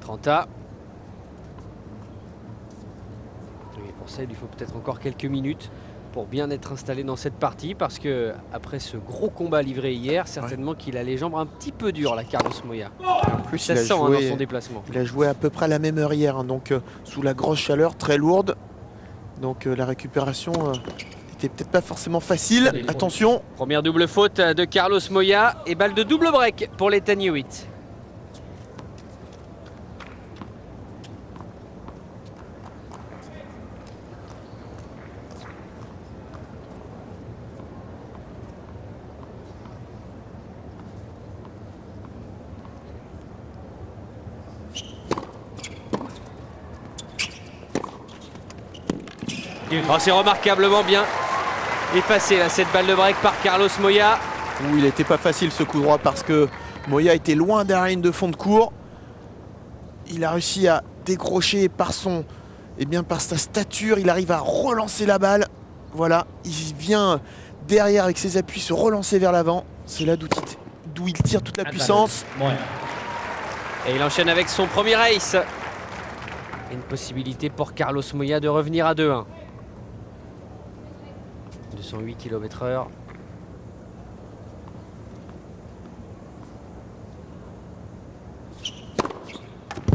Trenta. Et pour ça, il lui faut peut-être encore quelques minutes pour bien être installé dans cette partie, parce que après ce gros combat livré hier, certainement qu'il a les jambes un petit peu dures, la Carlos Moya. En plus, ça sent dans son déplacement. Il a joué à peu près à la même heure hier, hein, donc sous la grosse chaleur, très lourde. Donc la récupération n'était peut-être pas forcément facile. Attention. Première double faute de Carlos Moya et balle de double break pour l'Ethan Hewitt. Oh, c'est remarquablement bien effacé là, cette balle de break par Carlos Moya. Où il n'était pas facile ce coup droit parce que Moya était loin derrière la ligne de fond de cours. Il a réussi à décrocher par par sa stature, il arrive à relancer la balle. Voilà, il vient derrière avec ses appuis se relancer vers l'avant. C'est là d'où il tire toute la puissance. Et il enchaîne avec son premier ace. Et une possibilité pour Carlos Moya de revenir à 2-1. 208 km/h.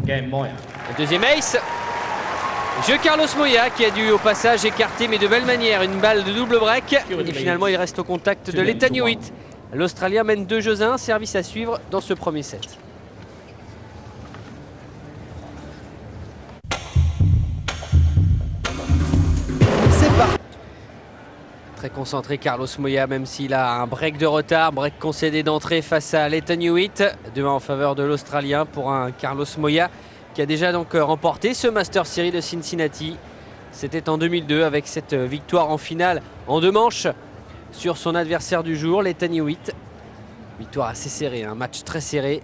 Le deuxième ace. Jeu Carlos Moya qui a dû au passage écarter, mais de belle manière, une balle de double break. Et finalement il reste au contact de l'Ethan Hewitt. L'Australien mène 2-1, service à suivre dans ce premier set. C'est parti. Très concentré Carlos Moya, même s'il a un break de retard, break concédé d'entrée face à l'Ethan Hewitt. 2-1 en faveur de l'Australien pour un Carlos Moya qui a déjà donc remporté ce Master Series de Cincinnati. C'était en 2002 avec cette victoire en finale en 2 manches sur son adversaire du jour, l'Ethan Hewitt. Victoire assez serrée, un match très serré,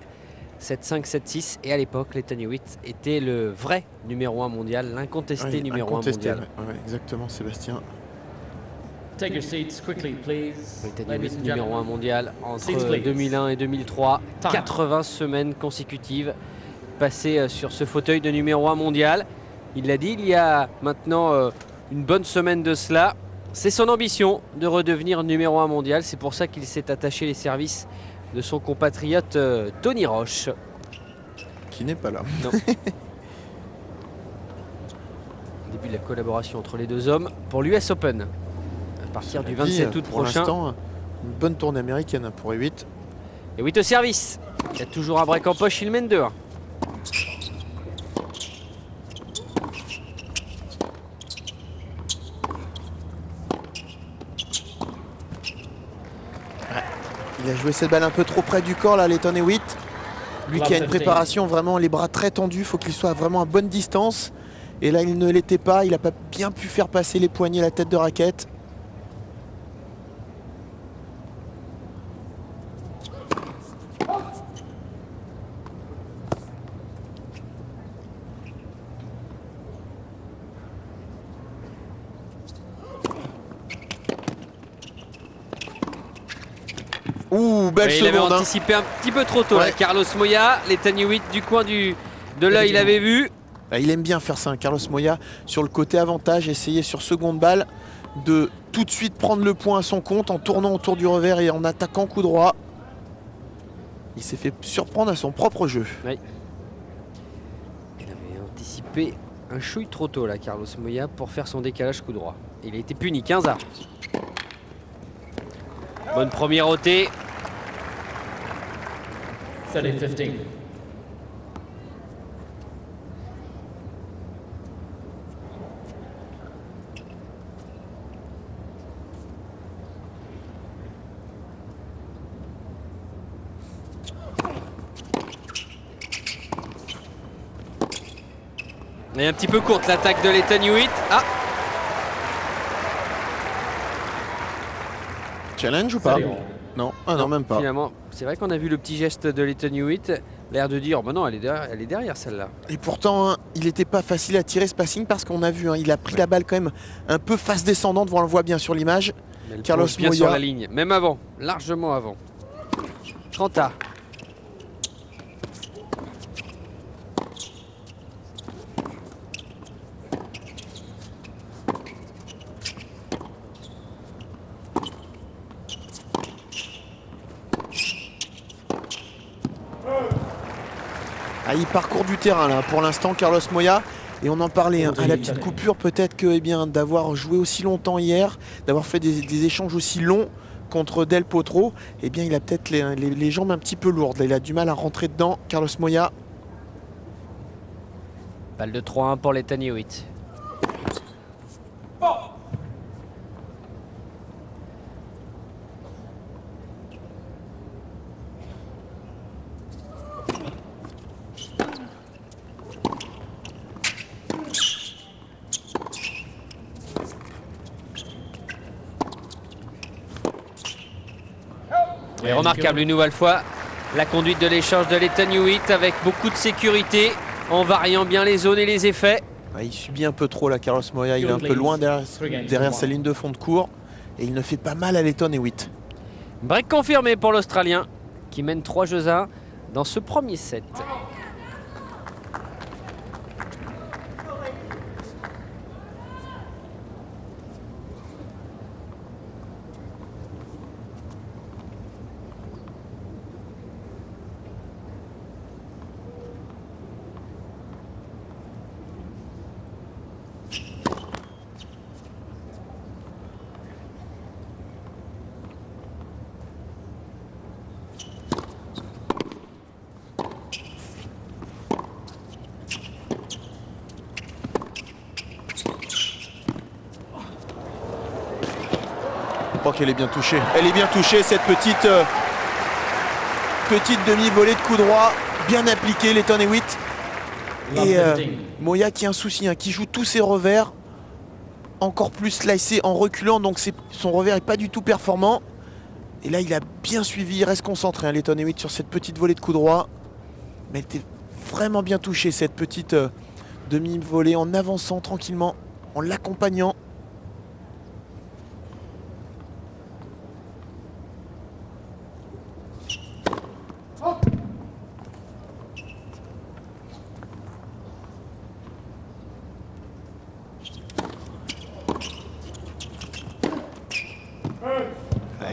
7-5, 7-6. Et à l'époque, l'Ethan Hewitt était le vrai numéro 1 mondial, l'incontesté numéro 1 mondial. Ouais, exactement, Sébastien. Take your seats quickly, please. L'Ethan Hewitt numéro 1 mondial entre 2001 et 2003. 80 semaines consécutives passées sur ce fauteuil de numéro 1 mondial. Il l'a dit il y a maintenant une bonne semaine de cela. C'est son ambition de redevenir numéro 1 mondial. C'est pour ça qu'il s'est attaché les services de son compatriote Tony Roche. Qui n'est pas là. Non. Début de la collaboration entre les deux hommes pour l'US Open. À partir du 27 août prochain. Pour l'instant, une bonne tournée américaine pour Hewitt. Hewitt au service. Il y a toujours un break en poche, il mène 2-1. Il a joué cette balle un peu trop près du corps là, l'Ethan Hewitt. Lui qui a une préparation vraiment les bras très tendus, il faut qu'il soit vraiment à bonne distance. Et là il ne l'était pas, il n'a pas bien pu faire passer les poignets, la tête de raquette. Ouh, belle seconde. Il avait anticipé un petit peu trop tôt là, Carlos Moya. L'Ethan Hewitt du coin de l'œil, il avait vu. Il aime bien faire ça, hein, Carlos Moya, sur le côté avantage, essayer sur seconde balle de tout de suite prendre le point à son compte en tournant autour du revers et en attaquant coup droit. Il s'est fait surprendre à son propre jeu. Oui. Il avait anticipé un chouille trop tôt là, Carlos Moya, pour faire son décalage coup droit. Il a été puni, 15-1. Bonne première ôtée. 30-15. Et un petit peu courte l'attaque de l'Ethan Hewitt. Ah, challenge ou pas? Non, non, même pas. Finalement, c'est vrai qu'on a vu le petit geste de l'Ethan Hewitt, l'air de dire, oh, bah non, elle est derrière celle-là. Et pourtant, hein, il n'était pas facile à tirer ce passing parce qu'on a vu, hein, il a pris la balle quand même un peu face descendante, on le voit bien sur l'image. Carlos bien Moya sur la ligne, même avant, largement avant. 30-1. Ah, il parcourt du terrain là pour l'instant, Carlos Moya. Et on en parlait à la petite coupure, peut-être que d'avoir joué aussi longtemps hier, d'avoir fait des échanges aussi longs contre Del Potro, il a peut-être les jambes un petit peu lourdes. Il a du mal à rentrer dedans, Carlos Moya. Balle de 3-1 pour l'Ethan Hewitt. Et remarquable une nouvelle fois la conduite de l'échange de l'Ethan Hewitt avec beaucoup de sécurité en variant bien les zones et les effets. Il subit un peu trop là, Carlos Moya, il est un peu loin derrière sa ligne de fond de cours et il ne fait pas mal à l'Ethan Hewitt. Break confirmé pour l'Australien qui mène 3-1 dans ce premier set. Je crois qu'elle est bien touchée. Elle est bien touchée, cette petite demi-volée de coup droit, bien appliquée, l'Ethan Hewitt. Et Moya qui a un souci, qui joue tous ses revers, encore plus slicé en reculant, donc son revers n'est pas du tout performant. Et là, il a bien suivi, il reste concentré, l'Ethan Hewitt, sur cette petite volée de coup droit. Mais elle était vraiment bien touchée, cette petite demi-volée, en avançant tranquillement, en l'accompagnant.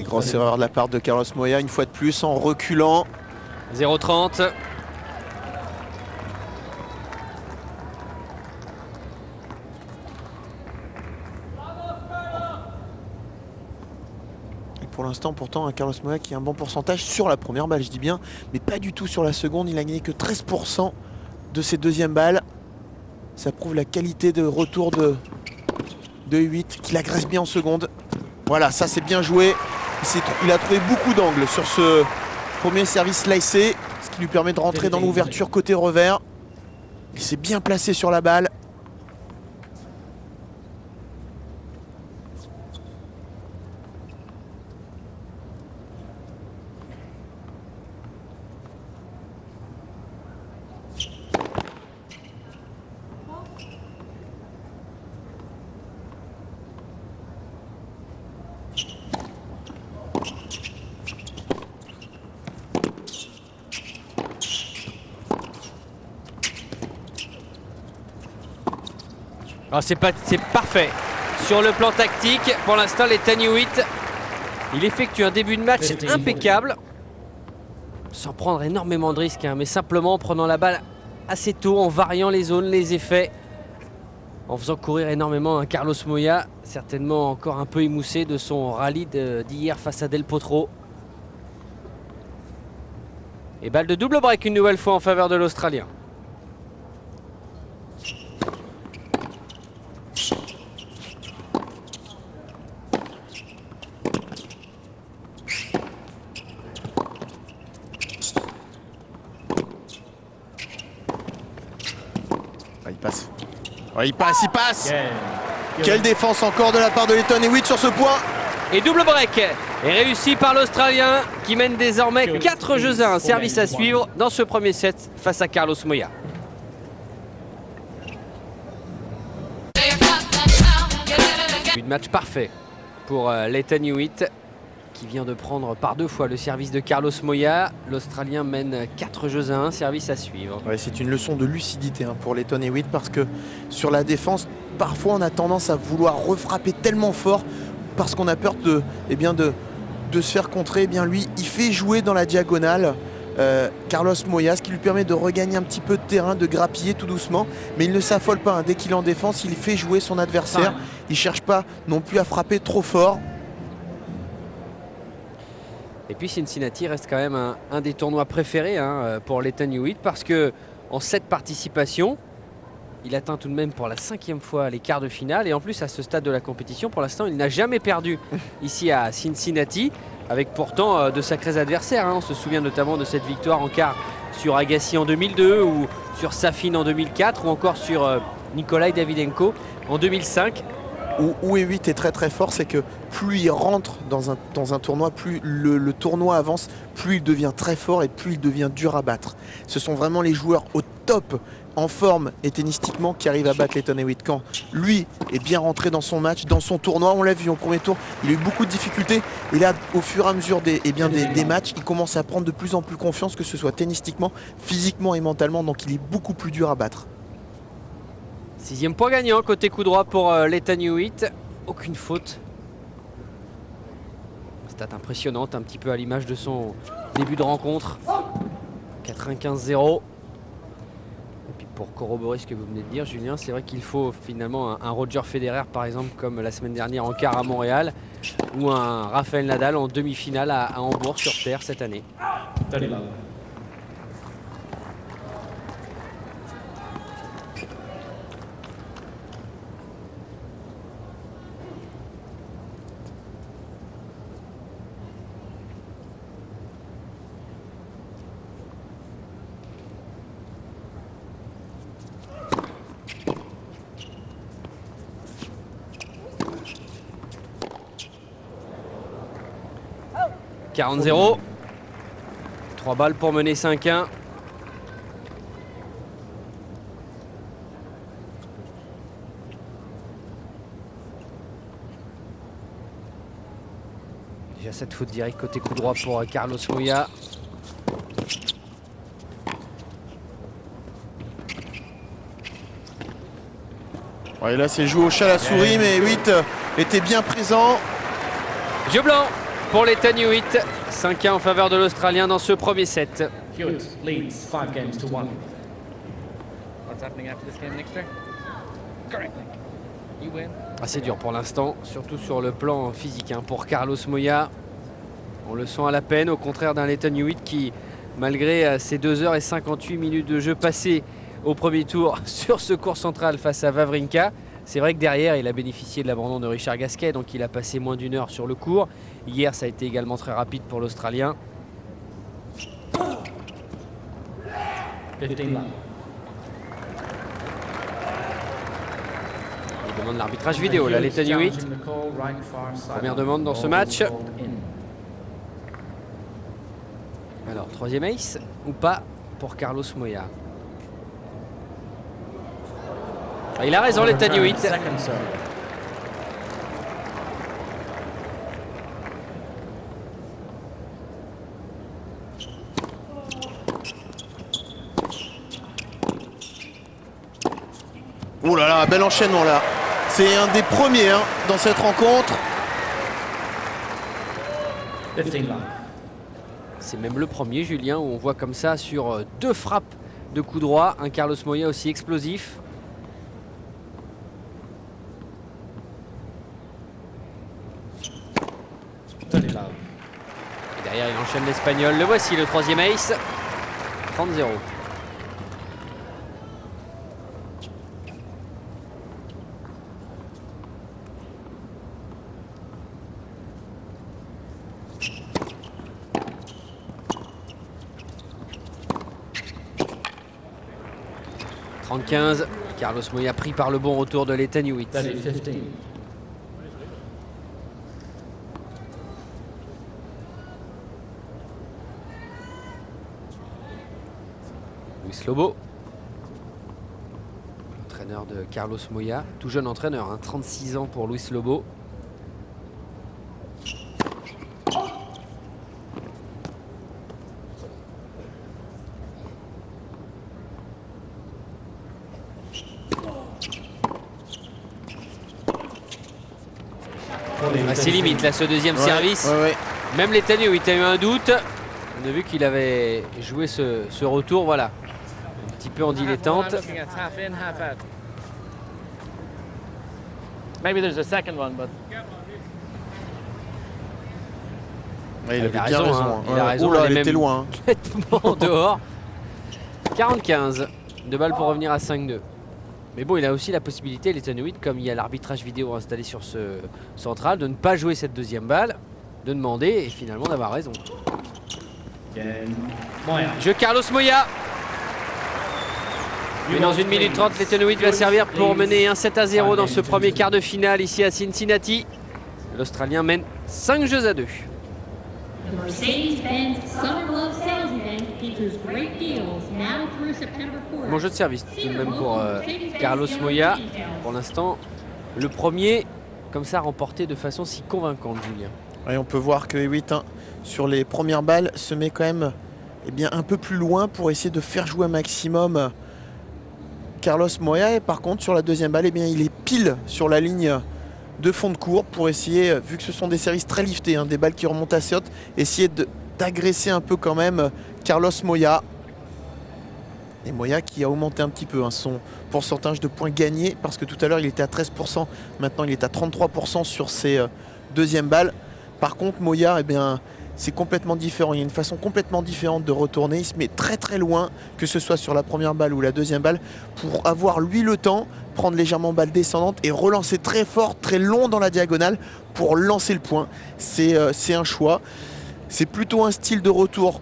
Grosse erreur de la part de Carlos Moya, une fois de plus, en reculant. 0-30. Et pour l'instant, pourtant, Carlos Moya qui a un bon pourcentage sur la première balle, je dis bien, mais pas du tout sur la seconde. Il n'a gagné que 13% de ses deuxièmes balles. Ça prouve la qualité de retour de Hewitt, qui l'agresse bien en seconde. Voilà, ça c'est bien joué. Il a trouvé beaucoup d'angles sur ce premier service slicé, ce qui lui permet de rentrer dans l'ouverture côté revers. Il s'est bien placé sur la balle. C'est parfait. Sur le plan tactique, pour l'instant, l'Ethan Hewitt, il effectue un début de match impeccable, sans prendre énormément de risques, mais simplement en prenant la balle assez tôt, en variant les zones, les effets, en faisant courir énormément Carlos Moya, certainement encore un peu émoussé de son rallye d'hier face à Del Potro. Et balle de double break une nouvelle fois en faveur de l'Australien. Il passe. Quelle défense encore de la part de l'Ethan Hewitt sur ce point. Et double break est réussi par l'Australien qui mène désormais 4-1, service à suivre dans ce premier set face à Carlos Moya. Une match parfait pour l'Ethan Hewitt qui vient de prendre par 2 fois le service de Carlos Moya. L'Australien mène 4-1, service à suivre. Ouais, c'est une leçon de lucidité pour l'Ethan Hewitt parce que sur la défense, parfois on a tendance à vouloir refrapper tellement fort parce qu'on a peur de se faire contrer. Lui, il fait jouer dans la diagonale Carlos Moya, ce qui lui permet de regagner un petit peu de terrain, de grappiller tout doucement. Mais il ne s'affole pas, hein. Dès qu'il est en défense, il fait jouer son adversaire. Il ne cherche pas non plus à frapper trop fort. Et puis Cincinnati reste quand même un des tournois préférés pour l'Ethan Hewitt parce que en 7 participations, il atteint tout de même pour la 5e fois les quarts de finale. Et en plus, à ce stade de la compétition, pour l'instant, il n'a jamais perdu ici à Cincinnati, avec pourtant de sacrés adversaires. On se souvient notamment de cette victoire en quart sur Agassi en 2002, ou sur Safin en 2004, ou encore sur Nikolai Davydenko en 2005. Où Hewitt est très très fort, c'est que plus il rentre dans un tournoi, plus le tournoi avance, plus il devient très fort et plus il devient dur à battre. Ce sont vraiment les joueurs au top, en forme et tennistiquement, qui arrivent à battre l'Ethan Hewitt. Quand lui est bien rentré dans son match, dans son tournoi, on l'a vu au premier tour, il a eu beaucoup de difficultés. Et là, au fur et à mesure des matchs, il commence à prendre de plus en plus confiance, que ce soit tennistiquement, physiquement et mentalement. Donc il est beaucoup plus dur à battre. 6e point gagnant côté coup droit pour l'Ethan Hewitt. Aucune faute. Stat impressionnante, un petit peu à l'image de son début de rencontre. 95-0. Et puis pour corroborer ce que vous venez de dire, Julien, c'est vrai qu'il faut finalement un Roger Federer par exemple, comme la semaine dernière en quart à Montréal, ou un Rafael Nadal en demi-finale à Hambourg sur terre cette année. « 40-0. 3 balles pour mener 5-1. Déjà cette faute directe côté coup droit pour Carlos Moya. Ouais, là c'est joué au chat à la souris, mais Hewitt était bien présent. Jeu blanc pour l'Ethan Hewitt. 5-1 en faveur de l'Australien dans ce premier set. Hewitt leads 5 games to 1. What's happening after this game, Nickster? Correct. You win. Assez dur pour l'instant, surtout sur le plan physique pour Carlos Moya. On le sent à la peine, au contraire d'un Ethan Hewitt qui, malgré ses 2h58 de jeu passées au premier tour sur ce court central face à Wawrinka, c'est vrai que derrière, il a bénéficié de l'abandon de Richard Gasquet, donc il a passé moins d'1 heure sur le court. Hier, ça a été également très rapide pour l'Australien. 15 love. Il demande l'arbitrage vidéo, là, l'Ethan Hewitt. Première demande dans ce match. Alors, 3e ace ou pas pour Carlos Moya? Il a raison, l'Ethan Hewitt. Oh là là, bel enchaînement là. C'est un des premiers dans cette rencontre. 15 love. C'est même le premier, Julien, où on voit comme ça sur 2 frappes de coup droit un Carlos Moya aussi explosif. Et derrière, il enchaîne l'Espagnol. Le voici, le 3e ace. 30-0. Carlos Moya pris par le bon retour de l'Ethan Hewitt. 15. Luis Lobo, entraîneur de Carlos Moya, tout jeune entraîneur, 36 ans pour Luis Lobo. C'est limite là ce deuxième service. Ouais. Même l'Ethan Hewitt a eu un doute. On a vu qu'il avait joué ce retour, voilà, un petit peu en dilettante. I'm looking at half in, half out. Maybe there's a second one, but Ouais, il Ah, avait a bien raison, raison. hein. Il a raison, Oula, elle est elle était même- loin. Nettement dehors. 45. 2 balles pour revenir à 5-2. Mais bon, il a aussi la possibilité, l'Ethan Hewitt, comme il y a l'arbitrage vidéo installé sur ce central, de ne pas jouer cette deuxième balle, de demander et finalement d'avoir raison. Again, Moya. Jeu Carlos Moya. Mais dans 1 minute 30, l'Ethan Hewitt va servir pour mener un 7-0 dans ce premier quart de finale ici à Cincinnati. L'Australien mène 5 jeux à 2. The Mercedes-Benz Summer Love Sales Event features great deals now through September 4th. Bon jeu de service tout de même pour Carlos Moya. Pour l'instant, le premier, comme ça, remporté de façon si convaincante, Julien. Ouais, on peut voir que Hewitt, hein, sur les premières balles, se met quand même bien, un peu plus loin pour essayer de faire jouer un maximum Carlos Moya. Et par contre, sur la deuxième balle, bien, il est pile sur la ligne de fond de cours pour essayer, vu que ce sont des services très liftés, hein, des balles qui remontent assez hautes, essayer d'agresser un peu quand même Carlos Moya. Et Moya qui a augmenté un petit peu, hein, son pourcentage de points gagnés, parce que tout à l'heure il était à 13%, maintenant il est à 33% sur ses deuxièmes balles. Par contre, Moya, eh bien, c'est complètement différent. Il y a une façon complètement différente de retourner. Il se met très très loin, que ce soit sur la première balle ou la deuxième balle, pour avoir lui le temps, prendre légèrement balle descendante et relancer très fort, très long dans la diagonale pour lancer le point. C'est un choix. C'est plutôt un style de retour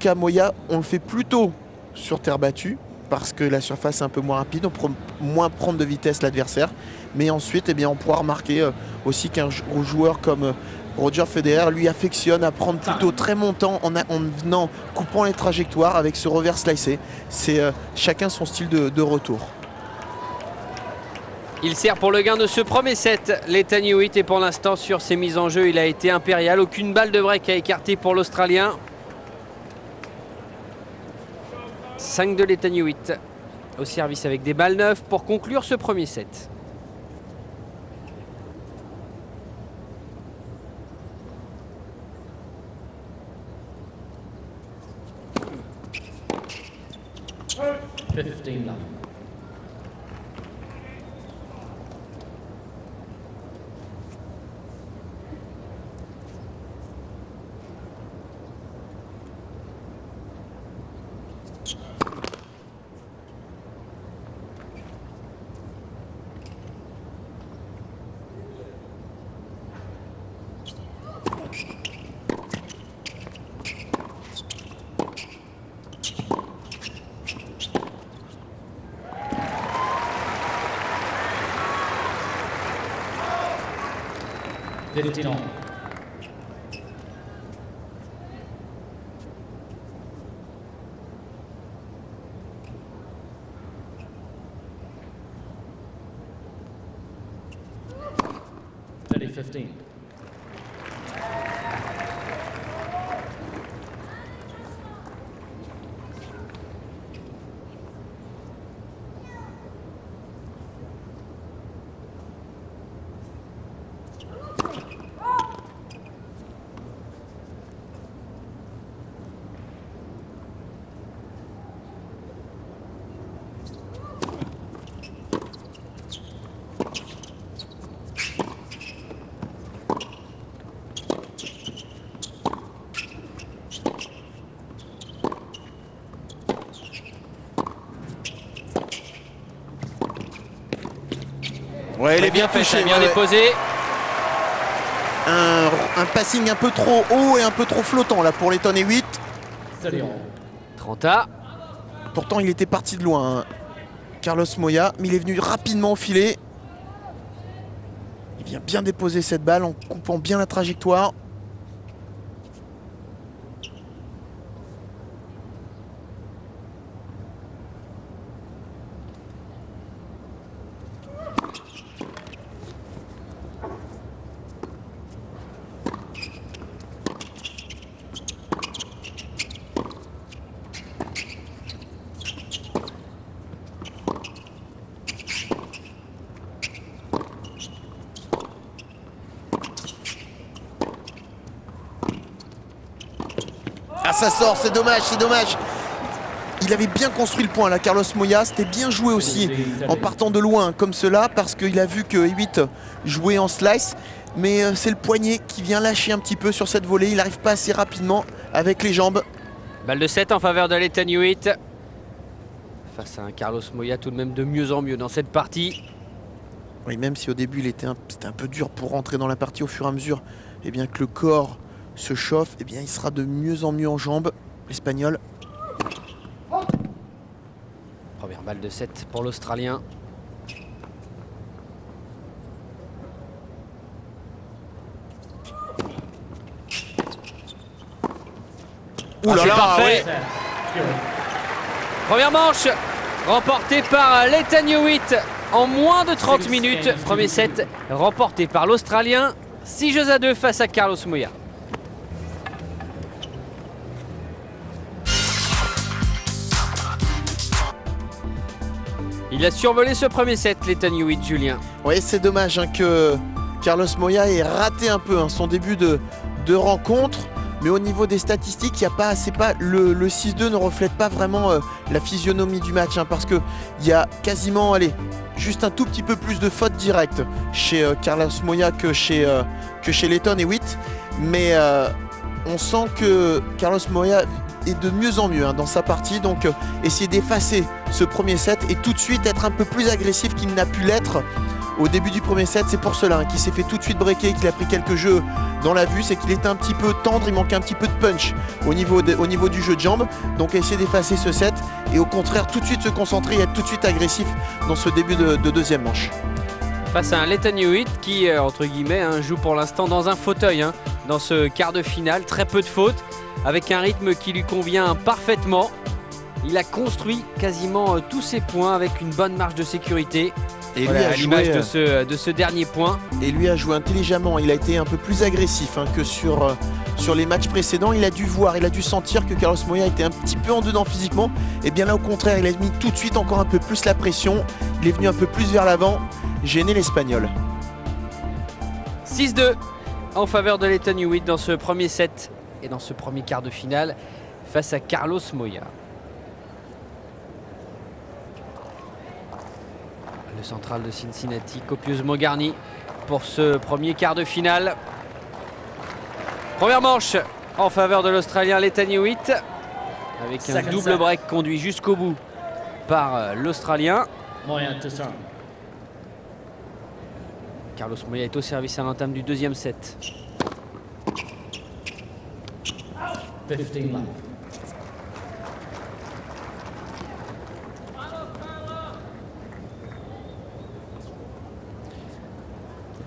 qu'à Moya. On le fait plutôt sur terre battue, parce que la surface est un peu moins rapide, on peut moins prendre de vitesse l'adversaire. Mais ensuite, eh bien, on pourra remarquer aussi qu'un joueur comme Roger Federer, lui, affectionne à prendre plutôt très montant en venant, coupant les trajectoires avec ce revers slicé. C'est chacun son style de retour. Il sert pour le gain de ce premier set. L'Ethan Hewitt, et pour l'instant sur ses mises en jeu, il a été impérial. Aucune balle de break à écarter pour l'Australien. 5 de l'Ethan Hewitt au service avec des balles neuves pour conclure ce premier set. $15. $15. $15. Ouais, il est bien fait, touché, bien ouais. déposé. Un passing un peu trop haut et un peu trop flottant là pour l'Ethan Hewitt. 30 all. 30 A. Pourtant il était parti de loin, hein, Carlos Moya, mais il est venu rapidement au filet. Il vient bien déposer cette balle en coupant bien la trajectoire. ça sort, c'est dommage, c'est dommage. Il avait bien construit le point là, Carlos Moya. C'était bien joué aussi en partant de loin comme cela parce qu'il a vu que E8 jouait en slice. Mais c'est le poignet qui vient lâcher un petit peu sur cette volée. Il n'arrive pas assez rapidement avec les jambes. Balle de 7 en faveur de l'Ethan Hewitt. Face à un Carlos Moya tout de même de mieux en mieux dans cette partie. Oui, même si au début c'était un peu dur pour rentrer dans la partie, au fur et à mesure eh bien, que le corps se chauffe, eh bien, il sera de mieux en mieux en jambes, l'Espagnol. Première balle de 7 pour l'Australien. Ouh là c'est là, parfait. ouais. Première manche remportée par l'Ethan Hewitt en moins de 30 minutes. Premier set remporté par l'Australien. 6-2 face à Carlos Moya. Il a survolé ce premier set, l'Ethan Hewitt, Julien. Oui, c'est dommage que Carlos Moya ait raté un peu son début de rencontre. Mais au niveau des statistiques, le 6-2 ne reflète pas vraiment la physionomie du match. Parce qu'il y a quasiment, juste un tout petit peu plus de fautes directes chez Carlos Moya que chez l'Ethan Hewitt. Mais on sent que Carlos Moya est de mieux en mieux dans sa partie. Donc essayer d'effacer ce premier set et tout de suite être un peu plus agressif qu'il n'a pu l'être au début du premier set. C'est pour cela qu'il s'est fait tout de suite breaker, qu'il a pris quelques jeux dans la vue. C'est qu'il était un petit peu tendre, il manquait un petit peu de punch au niveau du jeu de jambes. Donc essayer d'effacer ce set et au contraire tout de suite se concentrer et être tout de suite agressif dans ce début de deuxième manche. Face à un l'Ethan Hewitt qui, entre guillemets, joue pour l'instant dans un fauteuil dans ce quart de finale. Très peu de fautes, avec un rythme qui lui convient parfaitement. Il a construit quasiment tous ses points avec une bonne marge de sécurité. Et voilà, lui à l'image de ce dernier point. Et lui a joué intelligemment. Il a été un peu plus agressif que sur les matchs précédents. Il a dû voir, il a dû sentir que Carlos Moya était un petit peu en dedans physiquement. Et bien là, au contraire, il a mis tout de suite encore un peu plus la pression. Il est venu un peu plus vers l'avant, gêner l'Espagnol. 6-2 en faveur de l'Ethan Hewitt dans ce premier set et dans ce premier quart de finale face à Carlos Moya. Le central de Cincinnati, copieusement garni pour ce premier quart de finale. Première manche en faveur de l'Australien l'Ethan Hewitt avec un double break conduit jusqu'au bout par l'Australien. Moya to serve. Carlos Moya est au service à l'entame du deuxième set. 15 love.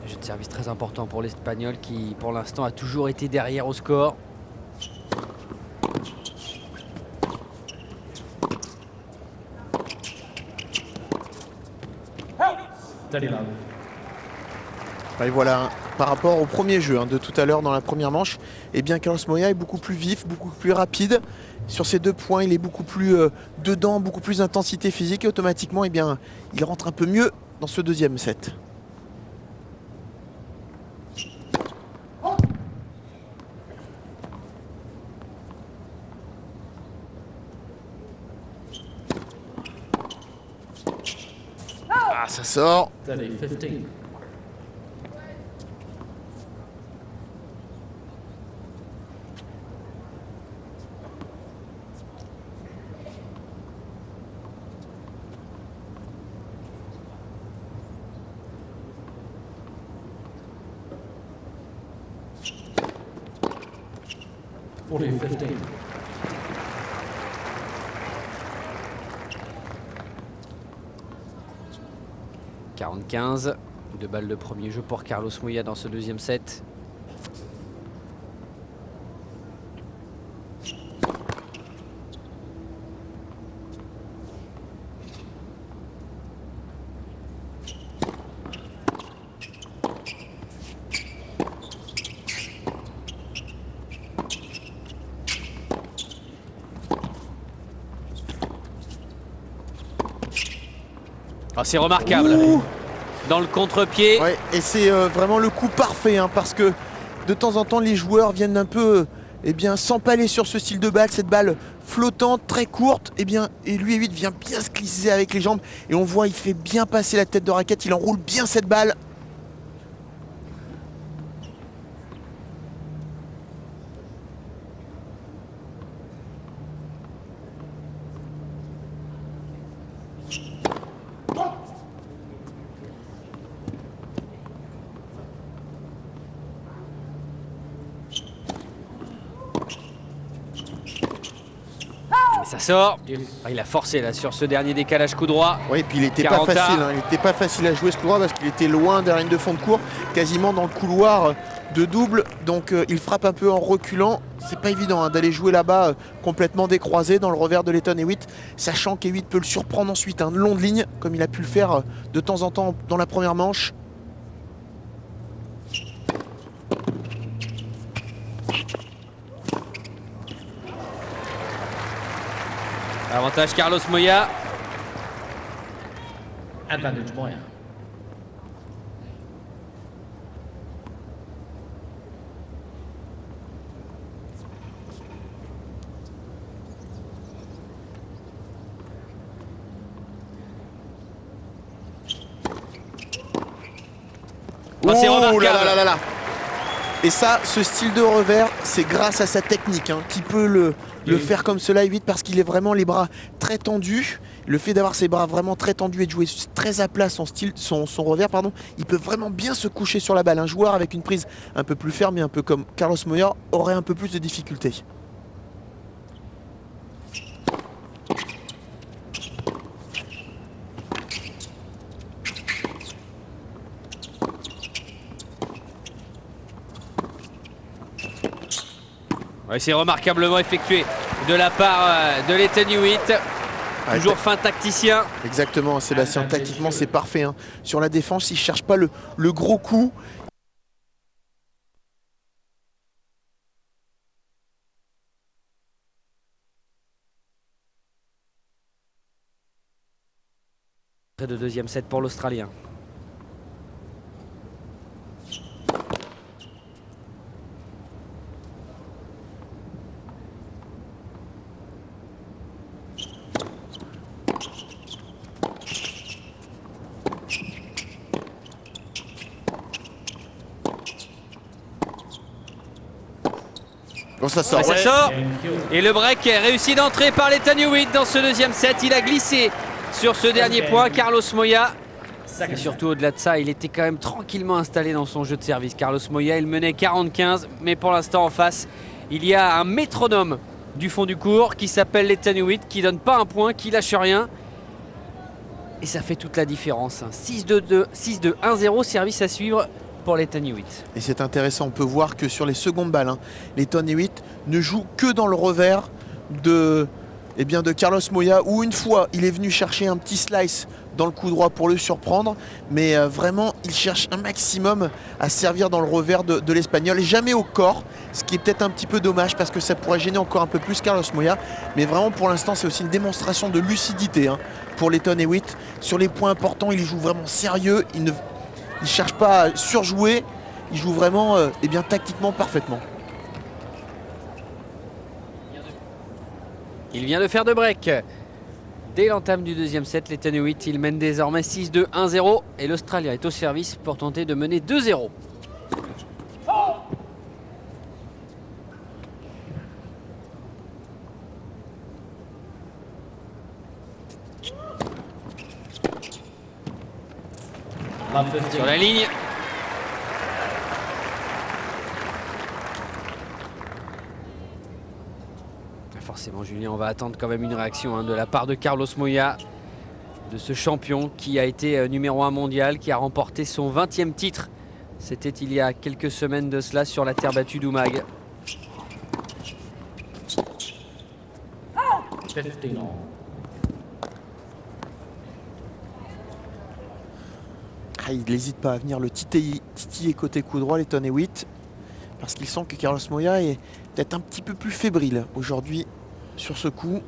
Jeu de service très important pour l'Espagnol qui pour l'instant a toujours été derrière au score. Et voilà, par rapport au premier jeu de tout à l'heure dans la première manche, eh bien Carlos Moya est beaucoup plus vif, beaucoup plus rapide. Sur ces 2 points, il est beaucoup plus dedans, beaucoup plus d'intensité physique et automatiquement, eh bien, il rentre un peu mieux dans ce deuxième set. Ah, ça sort. 15. $40-15. 40-15. 2 balles de premier jeu pour Carlos Moya dans ce deuxième set. Oh, c'est remarquable. Ouh. Dans le contre-pied. Ouais, et c'est vraiment le coup parfait parce que de temps en temps les joueurs viennent un peu eh bien, s'empaler sur ce style de balle, cette balle flottante, très courte, eh bien, et lui, 8 vient bien se glisser avec les jambes. Et on voit, il fait bien passer la tête de raquette, il enroule bien cette balle. Ça sort. Ah, il a forcé là sur ce dernier décalage coup droit. Oui, et puis il n'était pas 40 facile, hein. Il n'était pas facile à jouer ce coup droit parce qu'il était loin derrière une de fond de cours, quasiment dans le couloir de double. Donc il frappe un peu en reculant. C'est pas évident hein, d'aller jouer là-bas complètement décroisé dans le revers de Lleyton Hewitt, sachant qu'Hewitt peut le surprendre ensuite, un long de ligne, comme il a pu le faire de temps en temps dans la première manche. Avantage Carlos Moya. Advantage Moya. Oh, c'est remarquable. Là là là là. Et ça, ce style de revers, c'est grâce à sa technique hein, qui peut le faire comme cela, Hewitt, parce qu'il est vraiment les bras très tendus. Le fait d'avoir ses bras vraiment très tendus et de jouer très à plat son revers, pardon, il peut vraiment bien se coucher sur la balle. Un joueur avec une prise un peu plus ferme et un peu comme Carlos Moya aurait un peu plus de difficultés. Ouais, c'est remarquablement effectué de la part de Lleyton Hewitt. Toujours fin tacticien. Exactement, Sébastien. Tactiquement, c'est parfait. Hein. Sur la défense, il ne cherche pas le gros coup. De deuxième set pour l'Australien. Bon, ça sort. Ouais, ça sort. Et le break est réussi d'entrée par Lleyton Hewitt dans ce deuxième set. Il a glissé sur ce dernier point, Carlos Moya. Et surtout au-delà de ça, il était quand même tranquillement installé dans son jeu de service. Carlos Moya, il menait 40-15, mais pour l'instant en face, il y a un métronome du fond du court qui s'appelle Lleyton Hewitt, qui donne pas un point, qui lâche rien. Et ça fait toute la différence. 6-2, 6-2, 1-0, service à suivre pour Lleyton Hewitt. Et c'est intéressant, on peut voir que sur les secondes balles, hein, Lleyton Hewitt ne joue que dans le revers de Carlos Moya, où une fois il est venu chercher un petit slice dans le coup droit pour le surprendre, mais vraiment il cherche un maximum à servir dans le revers de l'Espagnol, jamais au corps, ce qui est peut-être un petit peu dommage parce que ça pourrait gêner encore un peu plus Carlos Moya, mais vraiment pour l'instant c'est aussi une démonstration de lucidité hein, pour Lleyton Hewitt. Sur les points importants, il joue vraiment sérieux, il ne cherche pas à surjouer, il joue vraiment tactiquement parfaitement. Il vient de faire de break. Dès l'entame du deuxième set, Lleyton Hewitt, il mène désormais 6-2, 1-0 et l'Australien est au service pour tenter de mener 2-0. Sur la ligne. Forcément, Julien, on va attendre quand même une réaction hein, de la part de Carlos Moya, de ce champion qui a été numéro 1 mondial, qui a remporté son 20e titre. C'était il y a quelques semaines de cela sur la terre battue d'Oumag. 15 all. Il n'hésite pas à venir le titiller côté coup droit, Lleyton Hewitt, parce qu'il sent que Carlos Moya est peut-être un petit peu plus fébrile aujourd'hui sur ce coup.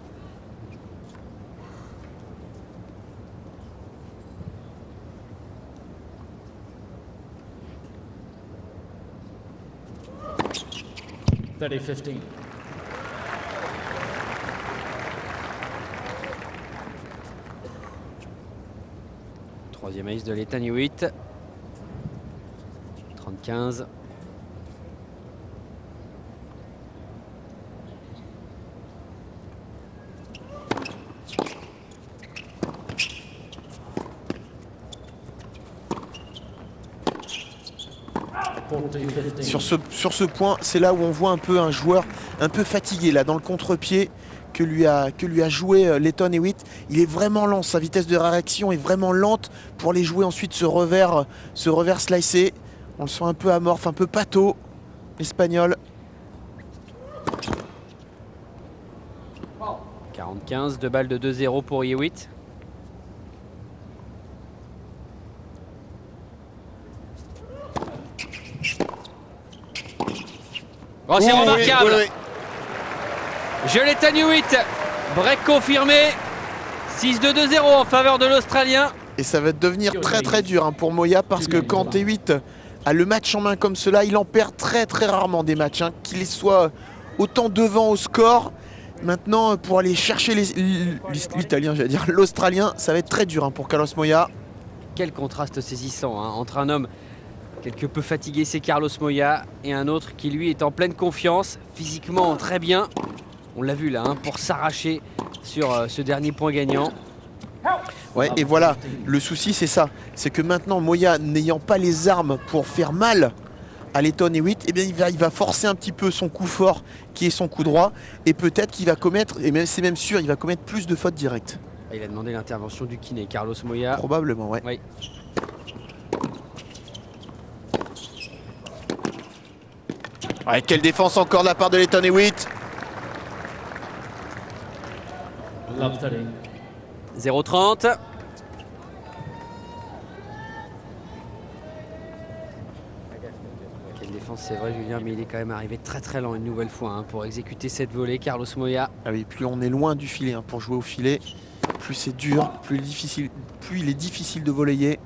30-15. Troisième ace de l'Ethan Hewitt. 30-15. Sur ce point, c'est là où on voit un peu un joueur un peu fatigué là dans le contre-pied que lui a joué l'Ethan Hewitt. Il est vraiment lent, sa vitesse de réaction est vraiment lente pour aller jouer ensuite ce revers slicé. On le sent un peu amorphe, un peu pâteau, l'Espagnol. 40-15, 2 balles de 2-0 pour Hewitt. Oh, c'est remarquable. Oui. Je l'Ethan Hewitt. Break confirmé. 6-2-2-0 en faveur de l'Australien. Et ça va devenir très très dur hein, pour Moya parce que quand Hewitt a le match en main comme cela, il en perd très très rarement des matchs. Hein, qu'il soit autant devant au score. Maintenant, pour aller chercher l'Italien, j'allais dire l'Australien, ça va être très dur hein, pour Carlos Moya. Quel contraste saisissant hein, entre un homme quelque peu fatigué, c'est Carlos Moya, et un autre qui lui est en pleine confiance, physiquement très bien. On l'a vu là, hein, pour s'arracher sur ce dernier point gagnant. Ouais, et voilà, le souci c'est ça, c'est que maintenant Moya, n'ayant pas les armes pour faire mal à l'Ethan Hewitt, eh bien il va forcer un petit peu son coup fort, qui est son coup droit, et peut-être qu'il va commettre, et même c'est même sûr, il va commettre plus de fautes directes. Il a demandé l'intervention du kiné, Carlos Moya. Probablement, ouais. Oui. Ouais, quelle défense encore de la part de l'Ethan Hewitt. Love 30. 0-30. Quelle défense, c'est vrai Julien, mais il est quand même arrivé très très lent une nouvelle fois hein, pour exécuter cette volée, Carlos Moya. Ah oui, plus on est loin du filet hein, pour jouer au filet, plus c'est dur, plus il est difficile de voleyer.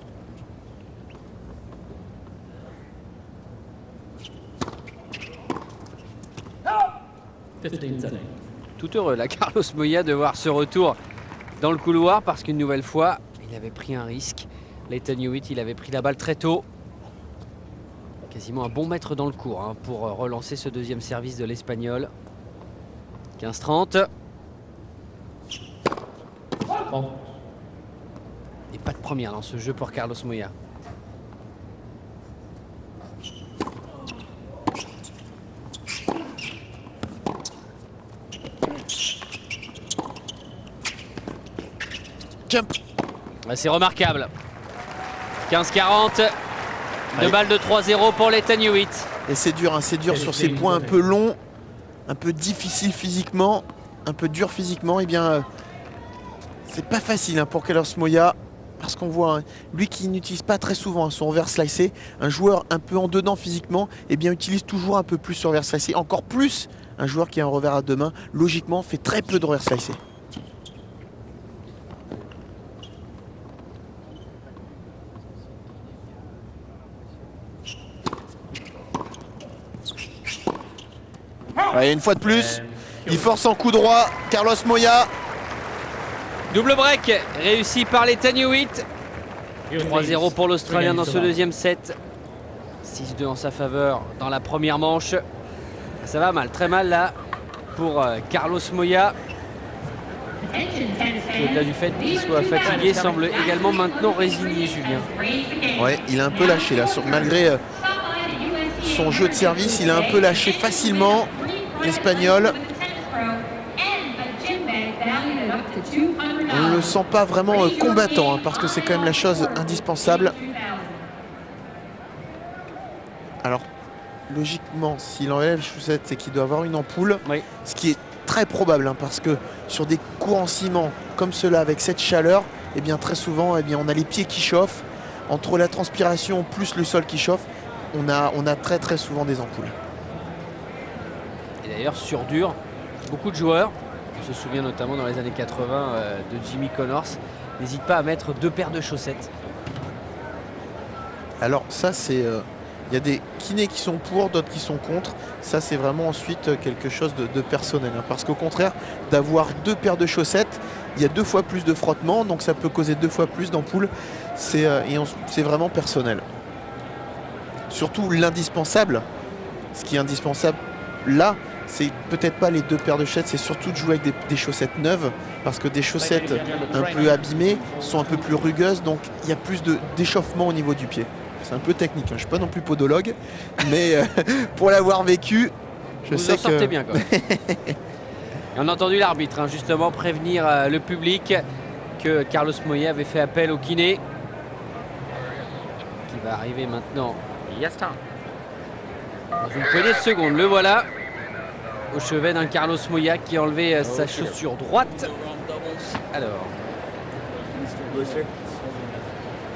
Tout heureux là, Carlos Moya, de voir ce retour dans le couloir parce qu'une nouvelle fois, il avait pris un risque. L'Ethan Hewitt, il avait pris la balle très tôt. Quasiment un bon mètre dans le cours hein, pour relancer ce deuxième service de l'Espagnol. 15-30. Bon. Et pas de première dans ce jeu pour Carlos Moya. Jump. C'est remarquable. 15-40. 2 balles de 3-0 pour l'Ethan Hewitt. Et c'est dur, hein, c'est dur sur ces points un peu longs, un peu difficiles physiquement, un peu dur physiquement. Et bien, c'est pas facile hein, pour Carlos Moya. Parce qu'on voit, hein, lui qui n'utilise pas très souvent hein, son revers slicé, un joueur un peu en dedans physiquement, et bien utilise toujours un peu plus son revers slicé. Encore plus, un joueur qui a un revers à deux mains, logiquement, fait très peu de revers slicé. Ouais, une fois de plus, il force en coup droit, Carlos Moya. Double break réussi par l'Ethan Hewitt. 3-0 pour l'Australien dans ce deuxième set. 6-2 en sa faveur dans la première manche. Ça va mal, très mal là pour Carlos Moya. Au-delà du fait qu'il soit fatigué, semble également maintenant résigné, Julien. Ouais, il a un peu lâché là, malgré son jeu de service, il a un peu lâché facilement l'Espagnol. On ne le sent pas vraiment combattant, hein, parce que c'est quand même la chose indispensable. Alors, logiquement, s'il enlève les chaussettes, c'est qu'il doit avoir une ampoule. Oui. Ce qui est très probable, hein, parce que sur des cours en ciment comme cela, avec cette chaleur, eh bien, très souvent, eh bien, on a les pieds qui chauffent. Entre la transpiration plus le sol qui chauffe, on a très très souvent des ampoules. Et d'ailleurs, sur dur, beaucoup de joueurs, on se souvient notamment dans les années 80 de Jimmy Connors, n'hésitent pas à mettre 2 paires de chaussettes. Alors ça, c'est Il y a des kinés qui sont pour, d'autres qui sont contre. Ça, c'est vraiment ensuite quelque chose de personnel. Hein, parce qu'au contraire, d'avoir 2 paires de chaussettes, il y a 2 fois plus de frottement, donc ça peut causer 2 fois plus d'ampoules. C'est vraiment personnel. Surtout l'indispensable, ce qui est indispensable là, c'est peut-être pas les 2 paires de chaussettes, c'est surtout de jouer avec des chaussettes neuves, parce que des chaussettes un peu abîmées sont un peu plus rugueuses, donc il y a plus d'échauffement au niveau du pied. C'est un peu technique, hein. Je ne suis pas non plus podologue, mais pour l'avoir vécu, je sais que... Vous en sortez bien, quoi. Et on a entendu l'arbitre, hein, justement, prévenir le public que Carlos Moya avait fait appel au kiné, qui va arriver maintenant Yes, Tom. dans une poignée de secondes. Le voilà, au chevet d'un Carlos Moya qui a enlevé sa chaussure droite. Alors,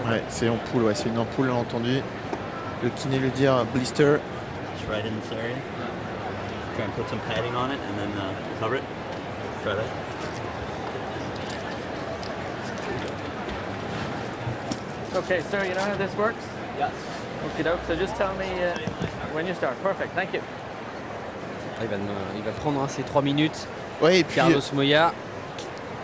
Ouais, c'est ampoule, ouais, c'est une ampoule, on a entendu le kiné lui dire blister. Just right in this area. Try and put some padding on it and then cover it. Try that. Okay, sir, you know how this works? Yes. Okay, doke. So just tell me when you start. Perfect. Thank you. il va prendre ses 3 minutes. Ouais, et puis Carlos Moya.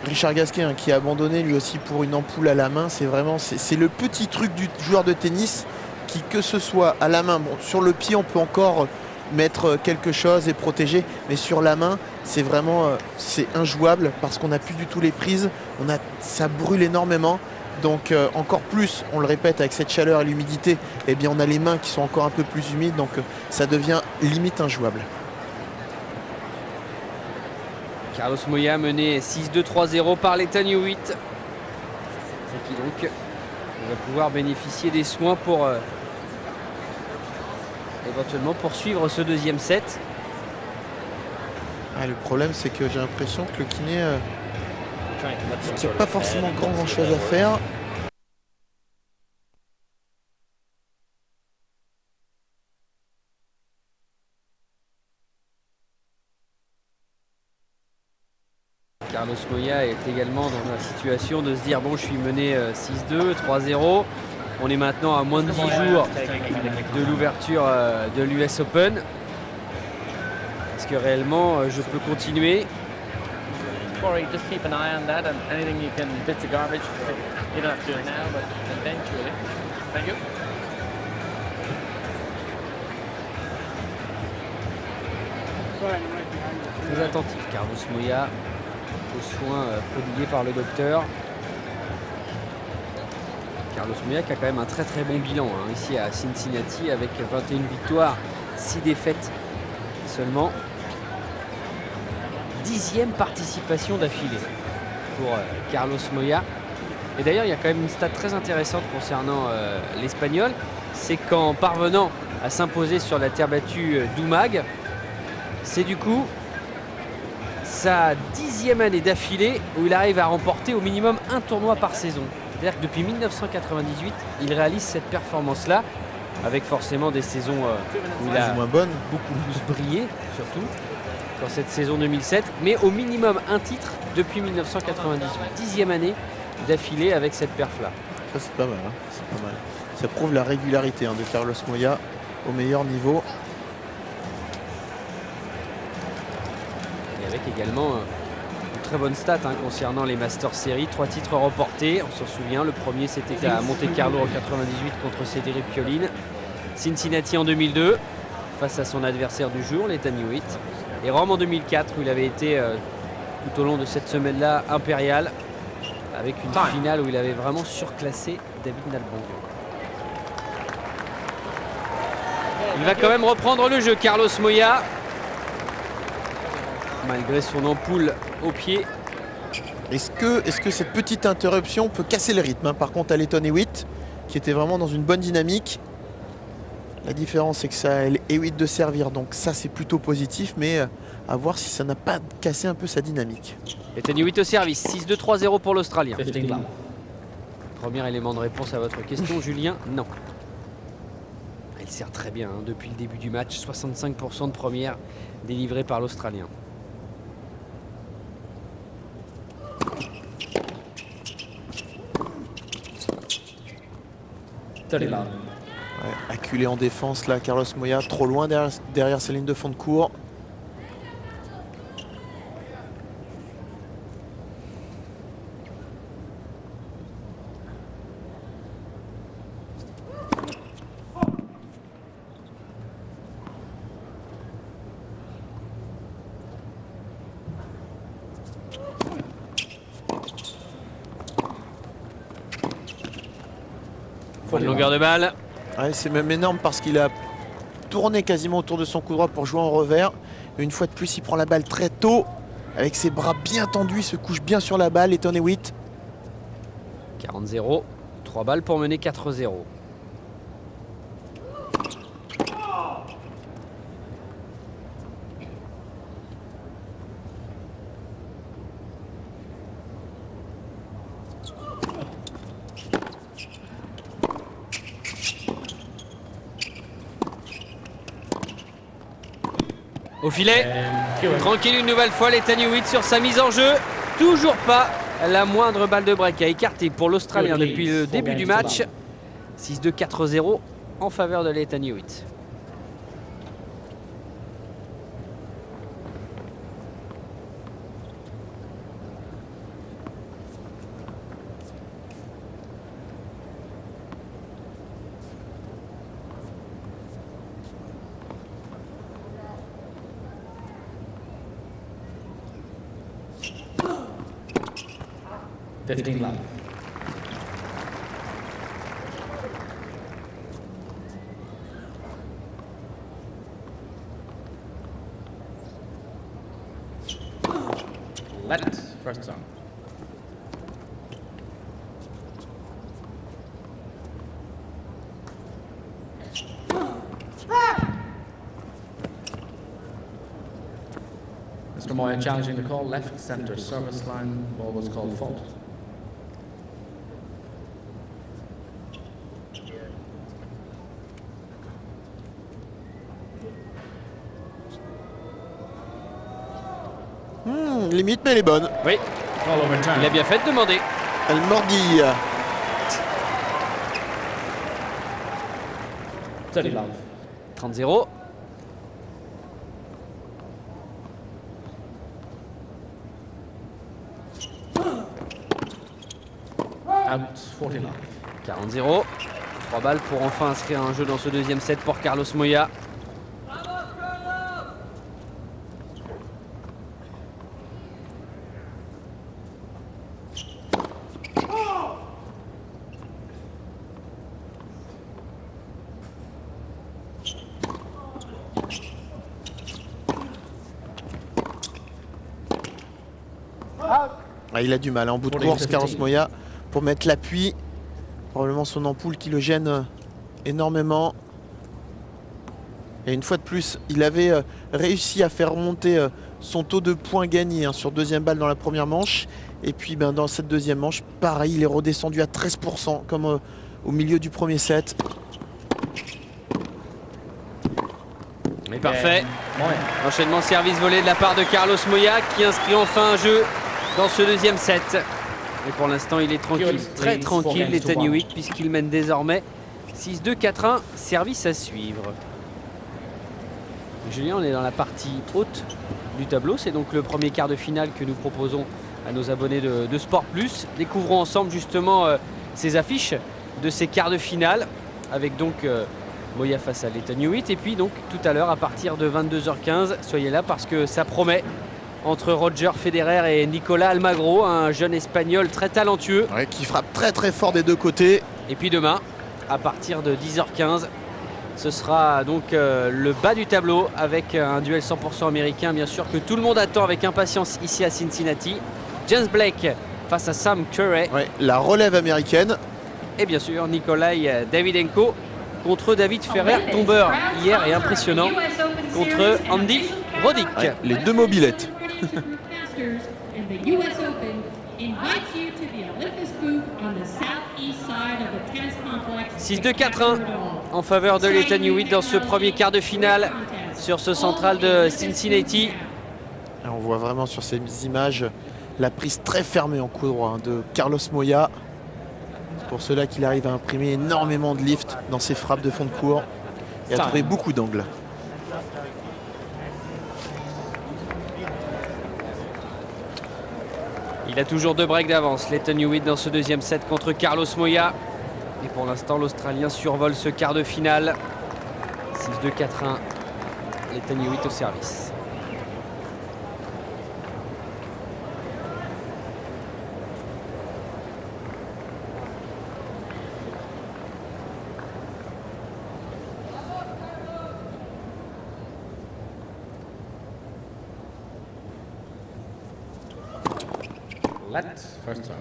Richard Gasquet, hein, qui a abandonné lui aussi pour une ampoule à la main, c'est vraiment c'est le petit truc du joueur de tennis qui, que ce soit à la main, bon, sur le pied on peut encore mettre quelque chose et protéger, mais sur la main c'est vraiment c'est injouable parce qu'on n'a plus du tout les prises, ça brûle énormément, donc encore plus, on le répète, avec cette chaleur et l'humidité, eh bien on a les mains qui sont encore un peu plus humides, donc ça devient limite injouable. Carlos Moya mené 6-2-3-0 par l'Ethan Hewitt. Et qui donc va pouvoir bénéficier des soins pour éventuellement poursuivre ce deuxième set. Ah, le problème c'est que j'ai l'impression que le kiné Try and cut some il n'y a sort pas of forcément padding grand chose à faire. Carlos Moya est également dans la situation de se dire bon, je suis mené 6-2, 3-0. On est maintenant à moins de 10 jours de l'ouverture de l'US Open. Est-ce que réellement je peux continuer? Corey, just keep an eye on that and anything you can, bits of garbage, you don't have to do it now, but eventually. Thank you. Très attentif, Carlos Moya, aux soins prodigués par le docteur. Carlos Moya qui a quand même un très très bon bilan hein, ici à Cincinnati avec 21 victoires, 6 défaites seulement. 10e participation d'affilée pour Carlos Moya. Et d'ailleurs il y a quand même une stat très intéressante concernant l'Espagnol, c'est qu'en parvenant à s'imposer sur la terre battue d'Umag, c'est du coup sa 10e année d'affilée où il arrive à remporter au minimum un tournoi par saison. C'est-à-dire que depuis 1998, il réalise cette performance-là, avec forcément des saisons où il a moins bonne. beaucoup plus brillé, surtout dans cette saison 2007, mais au minimum un titre depuis 1998. 10e année d'affilée avec cette perf-là. Ça c'est pas mal, hein. C'est pas mal. Ça prouve la régularité hein, de Carlos Moya au meilleur niveau. Et avec également une très bonne stat hein, concernant les Masters Series. 3 titres remportés, on s'en souvient. Le premier c'était à Monte Carlo en 98 contre Cédric Pioline. Cincinnati en 2002 face à son adversaire du jour, l'Ethan Hewitt. Et Rome en 2004 où il avait été tout au long de cette semaine-là impérial avec une finale où il avait vraiment surclassé David Nalbandian. Il va quand même reprendre le jeu, Carlos Moya, malgré son ampoule au pied. Est-ce que cette petite interruption peut casser le rythme hein, par contre à l'Ethan Hewitt qui était vraiment dans une bonne dynamique. La différence c'est que ça a Hewitt de servir, donc ça c'est plutôt positif, mais à voir si ça n'a pas cassé un peu sa dynamique. Ethan Hewitt au service, 6-2-3-0 pour l'Australien. 15 love. Premier élément de réponse à votre question, Julien, non. Il sert très bien hein, depuis le début du match, 65% de première délivrée par l'Australien. Ouais, acculé en défense là, Carlos Moya, trop loin derrière sa ligne de fond de cours. Bonne longueur de balle. Ouais, c'est même énorme parce qu'il a tourné quasiment autour de son coup droit pour jouer en revers. Et une fois de plus, il prend la balle très tôt. Avec ses bras bien tendus, il se couche bien sur la balle. Et Tony Witt. 40-0. 3 balles pour mener 4-0. Au filet, tranquille une nouvelle fois, l'Ethan Hewitt sur sa mise en jeu. Toujours pas la moindre balle de break à écarter pour l'Australien depuis le début du match. 6-2, 4-0 en faveur de l'Ethan Hewitt. Love. Let first song. Mr. Moya challenging the call, left center service line, ball was called fault. Limite, mais elle est bonne. Oui, Ball overturned. il a bien fait de demander. Elle mordille. 30 love. 30-0. Out 40 love. 40-0. 3 balles pour enfin inscrire un jeu dans ce deuxième set pour Carlos Moya. Ah, il a du mal en bout de course, Carlos Moya, pour mettre l'appui. Probablement son ampoule qui le gêne énormément. Et une fois de plus, il avait réussi à faire remonter son taux de points gagnés sur deuxième balle dans la première manche. Et puis dans cette deuxième manche, pareil, il est redescendu à 13% comme au milieu du premier set. Mais parfait. Moya. Enchaînement service volé de la part de Carlos Moya qui inscrit enfin un jeu dans ce deuxième set. Et pour l'instant, il est tranquille, très tranquille, l'Ethan Hewitt, puisqu'il mène désormais 6-2, 4-1, service à suivre. Julien, on est dans la partie haute du tableau. C'est donc le premier quart de finale que nous proposons à nos abonnés de Sport Plus. Découvrons ensemble justement ces affiches de ces quarts de finale, avec donc Moya face à l'Ethan Hewitt. Et puis donc tout à l'heure, à partir de 22h15, soyez là parce que ça promet. Entre Roger Federer et Nicolas Almagro, un jeune espagnol très talentueux. Ouais, qui frappe très très fort des deux côtés. Et puis demain, à partir de 10h15, ce sera donc le bas du tableau avec un duel 100% américain, bien sûr, que tout le monde attend avec impatience ici à Cincinnati. James Blake face à Sam Querrey. Ouais, la relève américaine. Et bien sûr, Nikolai Davydenko contre David Ferrer, tombeur hier et impressionnant contre Andy Roddick. Ouais, les deux mobilettes. 6-2, 4-1 en faveur de l'Ethan Hewitt dans ce premier quart de finale sur ce central de Cincinnati. Et on voit vraiment sur ces images la prise très fermée en coup droit de Carlos Moya. pour cela qu'il arrive à imprimer énormément de lift dans ses frappes de fond de court et à trouver beaucoup d'angles. Il a toujours 2 breaks d'avance, Lleyton Hewitt dans ce deuxième set contre Carlos Moya. Et pour l'instant, l'Australien survole ce quart de finale. 6-2, 4-1. Lleyton Hewitt au service. Let's first serve.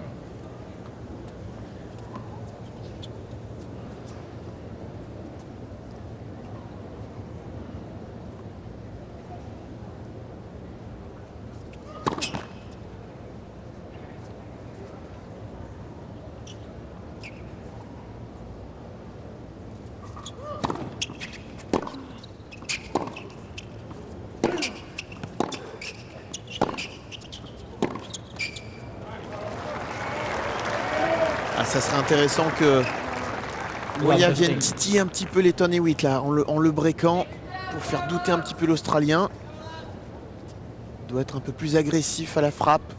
Ça serait intéressant que Moya vienne titiller un petit peu Lleyton Hewitt là, en le breakant pour faire douter un petit peu l'Australien. Il doit être un peu plus agressif à la frappe.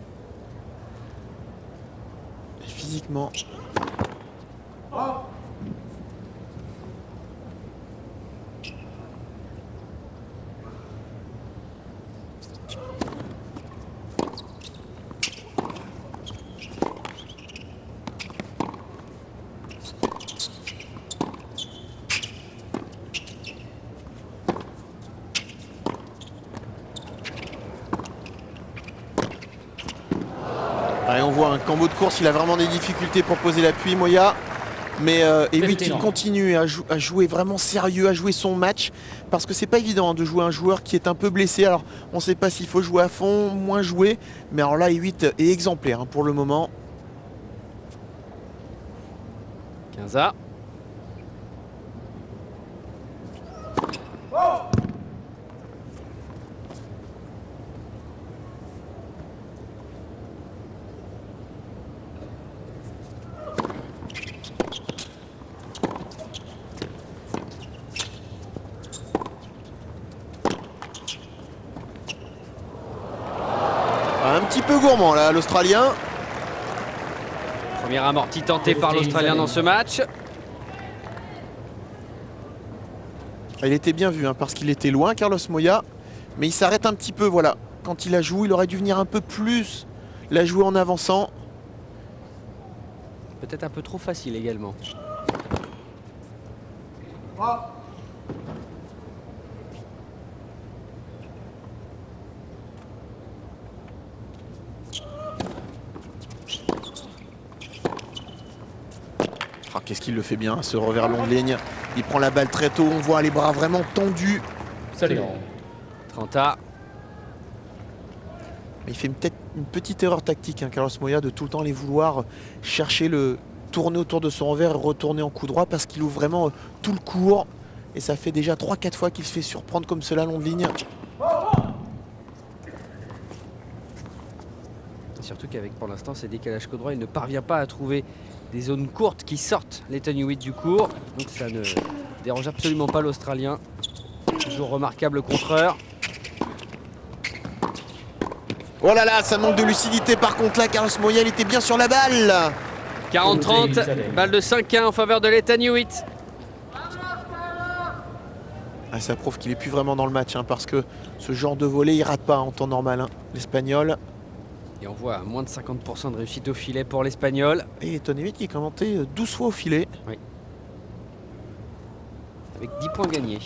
Et physiquement. Allez, on voit un combo de course, il a vraiment des difficultés pour poser l'appui, Moya. Mais Hewitt il continue à jouer vraiment sérieux, à jouer son match. Parce que c'est pas évident de jouer un joueur qui est un peu blessé. Alors on ne sait pas s'il faut jouer à fond, moins jouer. Mais alors là, Hewitt est exemplaire pour le moment. 15A. Un petit peu gourmand là, l'Australien. Première amortie tentée par l'Australien dans ce match. Il était bien vu hein, parce qu'il était loin, Carlos Moya. Mais il s'arrête un petit peu, voilà. Quand il la joue, il aurait dû venir un peu plus la jouer en avançant. Peut-être un peu trop facile également. Ah, qu'est-ce qu'il le fait bien, ce revers longue ligne. Il prend la balle très tôt, on voit les bras vraiment tendus. 30A. Mais il fait peut-être une petite erreur tactique, hein, Carlos Moya, de tout le temps aller vouloir chercher le tourner autour de son revers et retourner en coup droit parce qu'il ouvre vraiment tout le court. Et ça fait déjà 3-4 fois qu'il se fait surprendre comme cela long de ligne. Surtout qu'avec pour l'instant ces décalages coup droit, il ne parvient pas à trouver des zones courtes qui sortent Lleyton Hewitt du court. Donc ça ne dérange absolument pas l'Australien. Toujours remarquable contreur. Oh là là, ça manque de lucidité par contre là, Carlos Moya, il était bien sur la balle. 40-30, balle de 5-1 en faveur de Lleyton Hewitt. Ah, ça prouve qu'il n'est plus vraiment dans le match hein, parce que ce genre de volley, il rate pas en temps normal, hein, l'Espagnol. Et on voit moins de 50% de réussite au filet pour l'Espagnol. Et Lleyton Hewitt qui est commenté 12 fois au filet. Oui. Avec 10 points gagnés.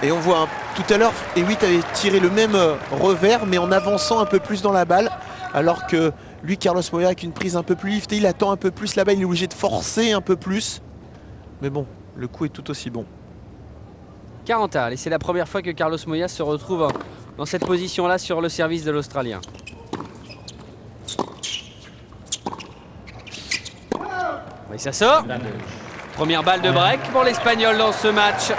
Et on voit hein, tout à l'heure, Hewitt avait tiré le même revers mais en avançant un peu plus dans la balle. Alors que lui, Carlos Moya, avec une prise un peu plus liftée, il attend un peu plus la balle, il est obligé de forcer un peu plus. Mais bon, le coup est tout aussi bon. 40A, et c'est la première fois que Carlos Moya se retrouve dans cette position-là sur le service de l'Australien. Et ça sort. Première balle de break pour l'Espagnol dans ce match.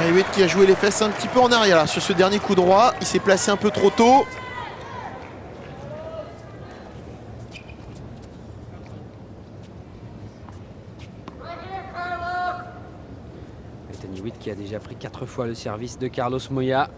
Hewitt qui a joué les fesses un petit peu en arrière là, sur ce dernier coup droit. Il s'est placé un peu trop tôt. Ethan Hewitt qui a déjà pris 4 fois le service de Carlos Moya.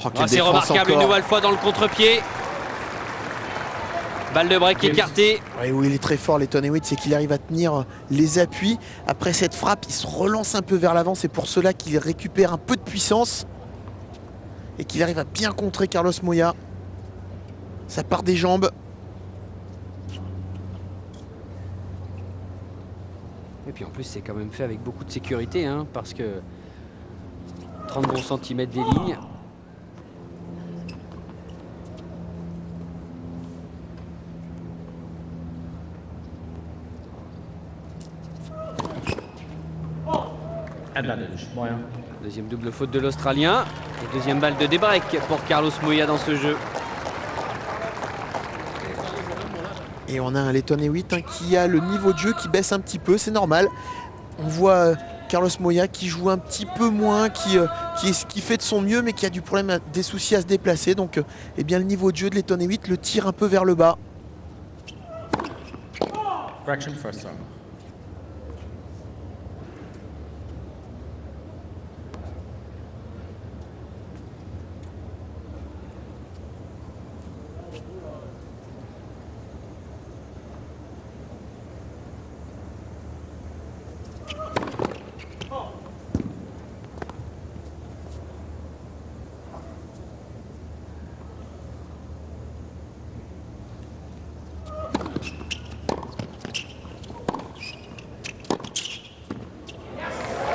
Oh, quelle C'est défense remarquable encore. une nouvelle fois dans le contre-pied. Balle de break écartée. Oui, où il est très fort, Letton Hewitt, c'est qu'il arrive à tenir les appuis. Après cette frappe, il se relance un peu vers l'avant. C'est pour cela qu'il récupère un peu de puissance et qu'il arrive à bien contrer Carlos Moya. Ça part des jambes. Et puis en plus, c'est quand même fait avec beaucoup de sécurité, hein, parce que 30 bons centimètres des lignes. Advantage, Moya. Deuxième double faute de l'Australien. Et deuxième balle de débreak pour Carlos Moya dans ce jeu. Et on a un Letton Hewitt qui a le niveau de jeu qui baisse un petit peu, c'est normal. On voit Carlos Moya qui joue un petit peu moins, qui fait de son mieux, mais qui a du problème, des soucis à se déplacer. Donc eh bien, le niveau de jeu de Letton Hewitt le tire un peu vers le bas. Correction, first serve.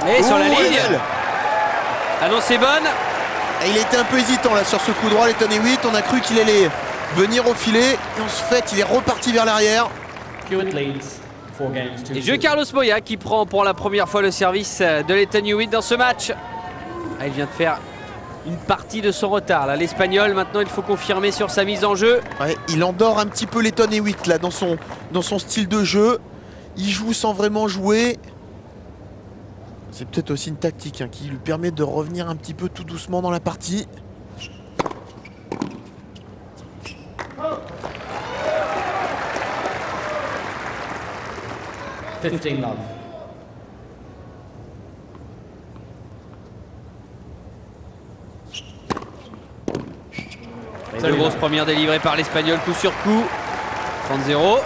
Et sur la Oh, ligne. elle. Ah non, c'est bonne. Et il était un peu hésitant là sur ce coup droit, Letton Hewitt. On a cru qu'il allait venir au filet. Et en fait, il est reparti vers l'arrière. Hewitt leads 4 games to Et jeu 2. Carlos Moya qui prend pour la première fois le service de Letton Hewitt dans ce match. Ah, il vient de faire une partie de son retard. Là, l'Espagnol, maintenant, il faut confirmer sur sa mise en jeu. Ouais, il endort un petit peu Letton Hewitt là dans son style de jeu. Il joue sans vraiment jouer. C'est peut-être aussi une tactique qui lui permet de revenir un petit peu tout doucement dans la partie. 15 love. Très grosse première délivrée par l'Espagnol, coup sur coup. 30-0.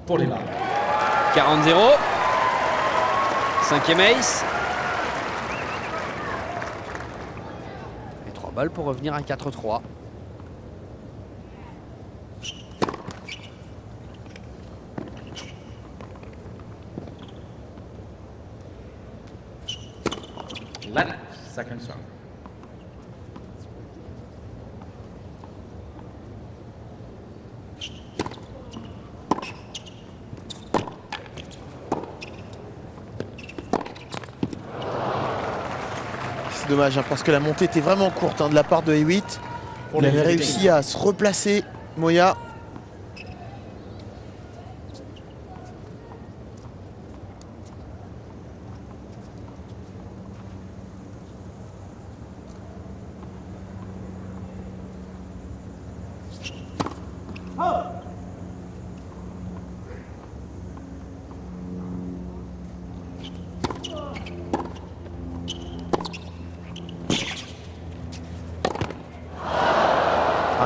Pour les love. 40-0. Cinquième ace. Et 3 balles pour revenir à 4-3. Let second serve. C'est dommage parce que la montée était vraiment courte de la part de Hewitt. Il avait réussi à se replacer, Moya.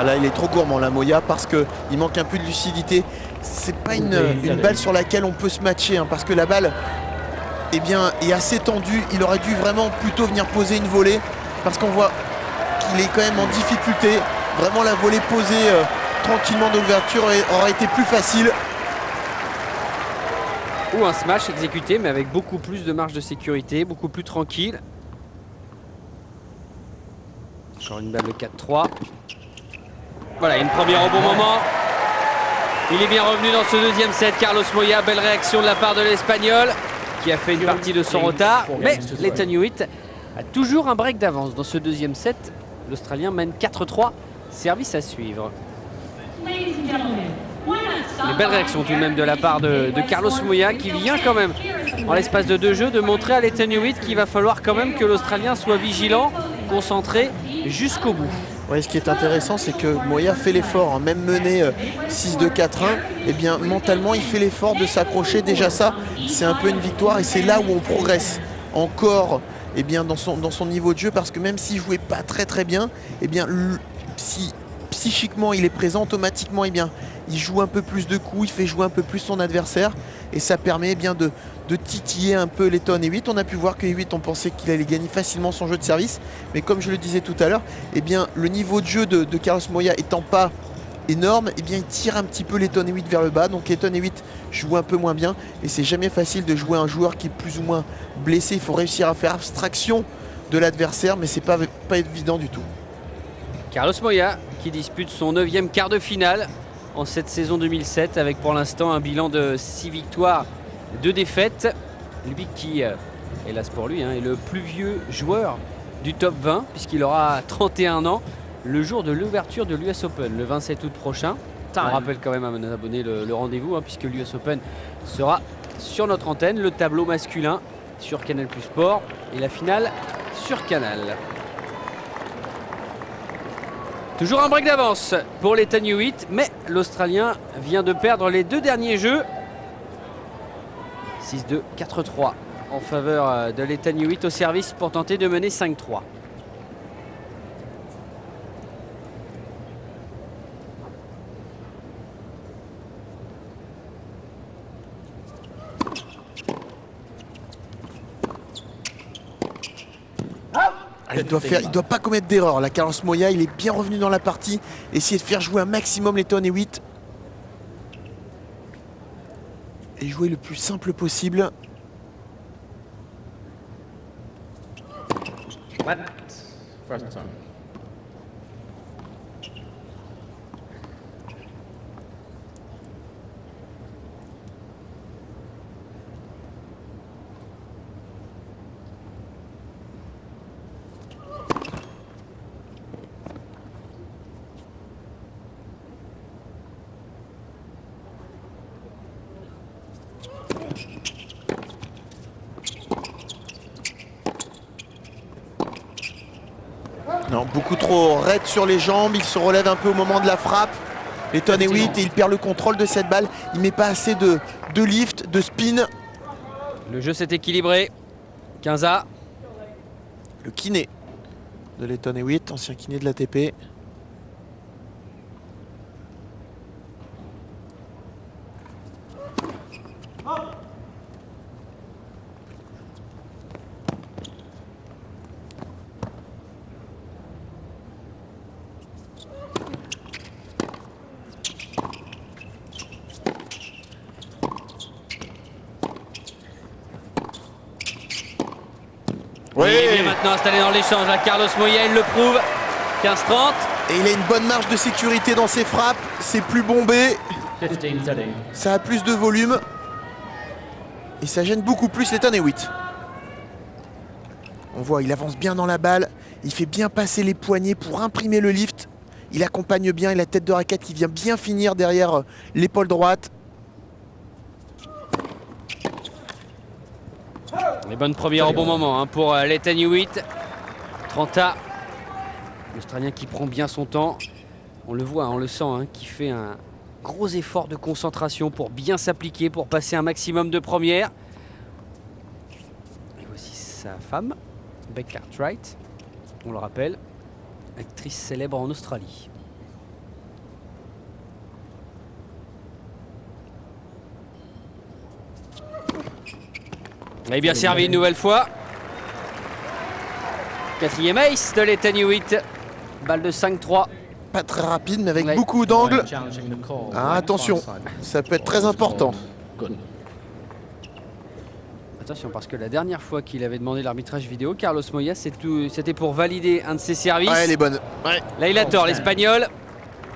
Ah là, il est trop gourmand, la Moya, parce qu'il manque un peu de lucidité. C'est pas une balle sur laquelle on peut se matcher, parce que la balle est assez tendue. Il aurait dû vraiment plutôt venir poser une volée, parce qu'on voit qu'il est quand même en difficulté. Vraiment, la volée posée tranquillement de l'ouverture aurait été plus facile. Ou un smash exécuté, mais avec beaucoup plus de marge de sécurité, beaucoup plus tranquille. Encore une balle de 4-3. Voilà, une première au bon moment. Il est bien revenu dans ce deuxième set. Carlos Moya, belle réaction de la part de l'Espagnol qui a fait une partie de son retard. Mais l'Ethan Hewitt a toujours un break d'avance dans ce deuxième set. L'Australien mène 4-3. Service à suivre. Une belle réaction tout de même de la part de Carlos Moya qui vient quand même en l'espace de 2 jeux de montrer à l'Ethan Hewitt qu'il va falloir quand même que l'Australien soit vigilant, concentré jusqu'au bout. Ouais, ce qui est intéressant, c'est que Moya fait l'effort, hein, même mené 6-2, 4-1, et bien mentalement il fait l'effort de s'accrocher. Déjà ça, c'est un peu une victoire et c'est là où on progresse encore et bien, dans son niveau de jeu, parce que même s'il jouait pas très bien, et bien si psychiquement il est présent, automatiquement et bien, il joue un peu plus de coups, il fait jouer un peu plus son adversaire et ça permet bien de titiller un peu l'Ethan Hewitt. On a pu voir que Hewitt, on pensait qu'il allait gagner facilement son jeu de service, mais comme je le disais tout à l'heure, eh bien, le niveau de jeu de Carlos Moya étant pas énorme, eh bien, il tire un petit peu l'Ethan Hewitt vers le bas. Donc l'Ethan Hewitt joue un peu moins bien et c'est jamais facile de jouer un joueur qui est plus ou moins blessé. Il faut réussir à faire abstraction de l'adversaire, mais c'est pas évident du tout. Carlos Moya qui dispute son 9e quart de finale en cette saison 2007 avec pour l'instant un bilan de 6 victoires, 2 défaites. Lui qui, hélas pour lui, est le plus vieux joueur du top 20 puisqu'il aura 31 ans le jour de l'ouverture de l'US Open le 27 août prochain. On rappelle quand même à nos abonnés le rendez-vous puisque l'US Open sera sur notre antenne, le tableau masculin sur Canal+ Sport et la finale sur Canal. Toujours un break d'avance pour l'Ethan Hewitt, mais l'Australien vient de perdre les 2 derniers jeux. 6-2, 4-3 en faveur de l'Ethan Hewitt au service pour tenter de mener 5-3. Il doit pas commettre d'erreur. La Carlos Moya, il est bien revenu dans la partie. Essayer de faire jouer un maximum l'Ethan Hewitt. Et jouer le plus simple possible. First time. Non, beaucoup trop raide sur les jambes. Il se relève un peu au moment de la frappe. L'Ethan Hewitt, et il perd le contrôle de cette balle. Il met pas assez de lift, de spin. Le jeu s'est équilibré. 15-A. Le kiné de l'Ethan Hewitt, ancien kiné de l'ATP. Oui. Il est bien maintenant installé dans l'échange. Carlos Moya, il le prouve. 15-30. Et il a une bonne marge de sécurité dans ses frappes. C'est plus bombé. 15 setting. Ça a plus de volume. Et ça gêne beaucoup plus l'Ethan Hewitt. On voit, il avance bien dans la balle. Il fait bien passer les poignets pour imprimer le lift. Il accompagne bien et la tête de raquette qui vient bien finir derrière l'épaule droite. Les bonnes premières au bon moment pour l'Ethan Hewitt. 30-A. L'Australien qui prend bien son temps. On le voit, on le sent, qui fait un gros effort de concentration pour bien s'appliquer, pour passer un maximum de premières. Et voici sa femme, Bec Cartwright. On le rappelle, actrice célèbre en Australie. Et bien servi une nouvelle fois. 4e ace de l'Ethan Hewitt. Balle de 5-3. Pas très rapide, mais avec Ouais. beaucoup d'angles. Challenging the call. Ah, attention, ça peut être très important. Good. attention, parce que la dernière fois qu'il avait demandé l'arbitrage vidéo, Carlos Moya, c'était pour valider un de ses services. Ouais, elle est bonne. Ouais. Là, il a tort, l'Espagnol.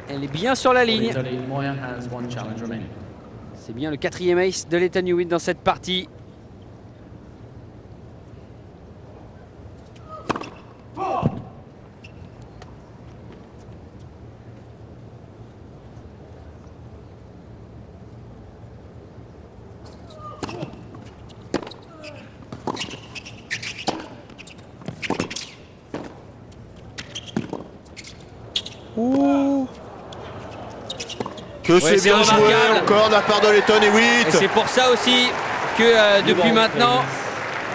Elle est bien sur la ligne. Italy, Moya has one challenge remaining. C'est bien le 4e ace de l'Ethan Hewitt dans cette partie. Ouh. Que Ouais, c'est c'est bien joué remarquable. encore de la part de l'Ethan Et Hewitt. c'est pour ça aussi que depuis maintenant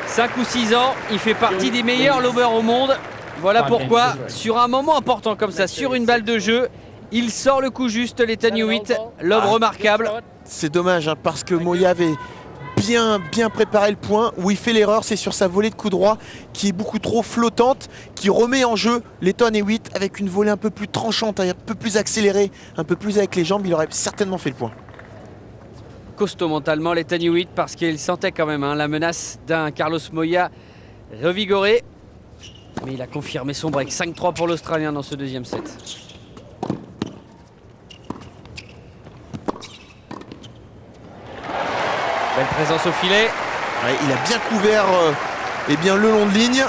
5 ou 6 ans, il fait partie des meilleurs lobeurs au monde. Voilà pourquoi, sur un moment important comme ça, sur une balle de jeu, il sort le coup juste, l'Ethan Hewitt, lobe remarquable. C'est dommage, hein, parce que Moya avait bien préparé le point. Où il fait l'erreur, c'est sur sa volée de coup droit qui est beaucoup trop flottante, qui remet en jeu l'Ethan Hewitt avec une volée un peu plus tranchante, un peu plus accélérée, un peu plus avec les jambes. Il aurait certainement fait le point. Costaud mentalement l'Ethan Hewitt, parce qu'il sentait quand même la menace d'un Carlos Moya revigoré. Mais il a confirmé son break. 5-3 pour l'Australien dans ce deuxième set. Belle présence au filet. Ouais, il a bien couvert le long de ligne.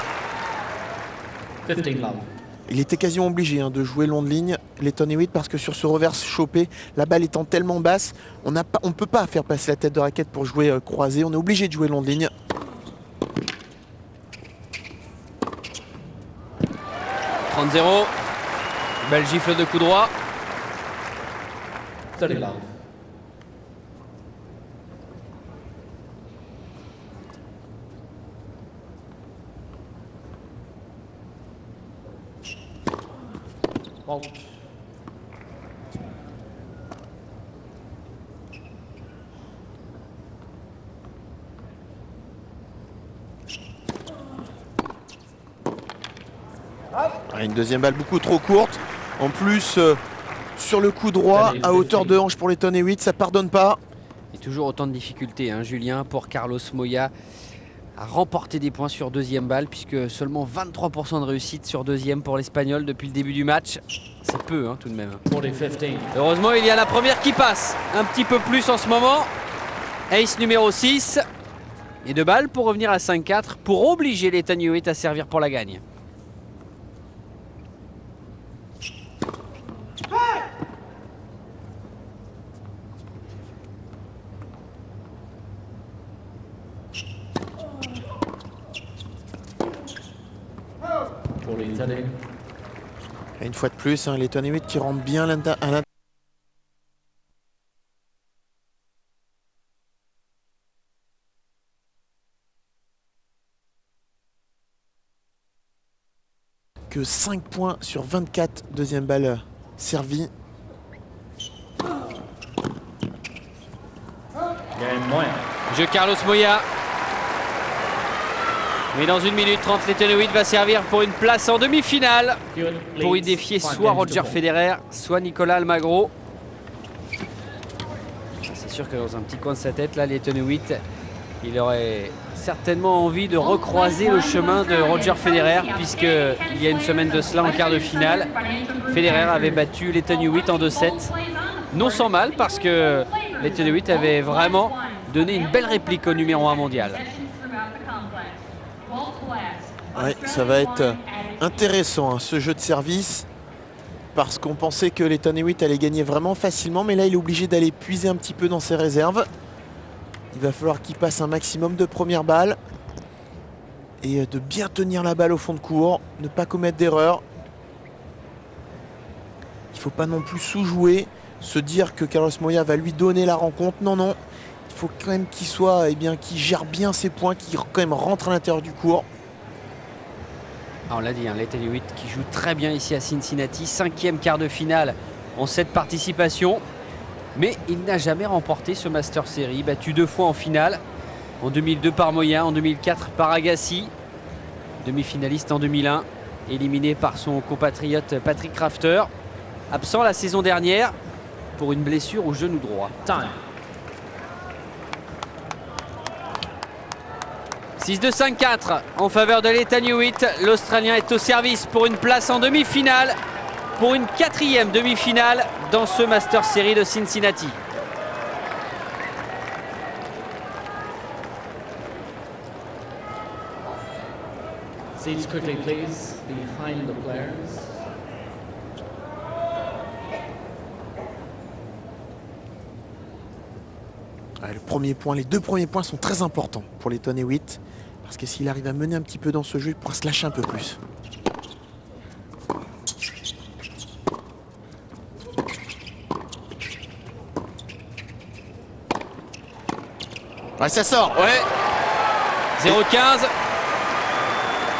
15 love. Il était quasiment obligé de jouer long de ligne, l'Ethan Hewitt, parce que sur ce reverse chopé, la balle étant tellement basse, on ne peut pas faire passer la tête de raquette pour jouer croisé. On est obligé de jouer long de ligne. « 30-0. Belle gifle de coup droit. 30 love. Fault. Une deuxième balle beaucoup trop courte. En plus, sur le coup droit, à hauteur de hanche pour l'Ethan Hewitt, ça pardonne pas. Et toujours autant de difficultés, Julien, pour Carlos Moya à remporter des points sur deuxième balle, puisque seulement 23% de réussite sur deuxième pour l'Espagnol depuis le début du match. C'est peu tout de même. 40-15. Heureusement, il y a la première qui passe. Un petit peu plus en ce moment. Ace numéro 6. Et 2 balles pour revenir à 5-4, pour obliger l'Ethan Hewitt à servir pour la gagne. For Italy. Et une fois de plus, l'Ethan Hewitt qui rentre bien à l'intérieur. Que 5 points sur 24, deuxième balle servie. Game Moya. Jeu Carlos Moya. Mais dans 1 minute 30, l'Ethan Hewitt va servir pour une place en demi-finale, pour y défier soit Roger Federer, soit Nicolas Almagro. C'est sûr que dans un petit coin de sa tête, là, l'Ethan Hewitt, il aurait certainement envie de recroiser le chemin de Roger Federer, puisqu'il y a une semaine de cela, en quart de finale, Federer avait battu l'Ethan Hewitt en 2-7. Non sans mal, parce que l'Ethan Hewitt avait vraiment donné une belle réplique au numéro 1 mondial. Ouais, ça va être intéressant ce jeu de service, parce qu'on pensait que l'Ethan Hewitt allait gagner vraiment facilement, mais là il est obligé d'aller puiser un petit peu dans ses réserves. Il va falloir qu'il passe un maximum de premières balles et de bien tenir la balle au fond de court, ne pas commettre d'erreur. Il ne faut pas non plus sous-jouer, se dire que Carlos Moya va lui donner la rencontre. Non, non, il faut quand même qu'il soit, qu'il gère bien ses points, qu'il quand même rentre à l'intérieur du court. On l'a dit, l'Ethan Hewitt qui joue très bien ici à Cincinnati, 5e quart de finale en 7 participations. Mais il n'a jamais remporté ce Master Series, battu 2 fois en finale, en 2002 par Moya, en 2004 par Agassi, demi-finaliste en 2001, éliminé par son compatriote Patrick Rafter, absent la saison dernière pour une blessure au genou droit. Time. 6-2, 5-4 en faveur de l'Ethan Hewitt. L'Australien est au service pour une place en demi-finale, pour une 4e demi-finale dans ce Masters Series de Cincinnati. Seats quickly, please, behind the players. Ouais, le premier point, les 2 premiers points sont très importants pour l'Ethan Hewitt. Parce que s'il arrive à mener un petit peu dans ce jeu, il pourra se lâcher un peu plus. Ouais, ça sort. Ouais. 0-15.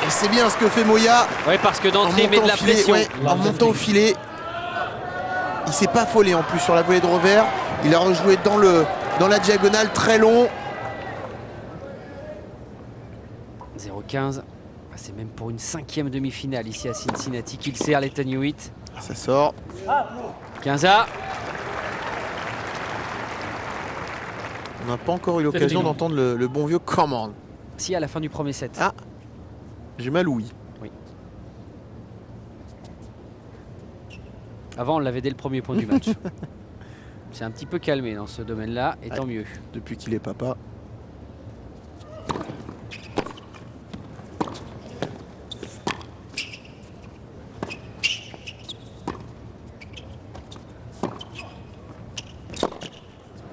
Et c'est bien ce que fait Moya. Oui, parce que d'entrée, il met de la pression. Ouais, en montant au filet. Il s'est pas affolé en plus sur la volée de revers. Il a rejoué dans la diagonale, très long. 0-15. C'est même pour une 5e demi-finale ici à Cincinnati qu'il sert l'Ethan Hewitt. Ça sort. 15A. On n'a pas encore eu l'occasion d'entendre le bon vieux command. Si, à la fin du premier set. Ah, j'ai mal ouï. Oui. Avant, on l'avait dès le premier point du match. C'est un petit peu calmé dans ce domaine-là, et tant mieux. Depuis qu'il est papa.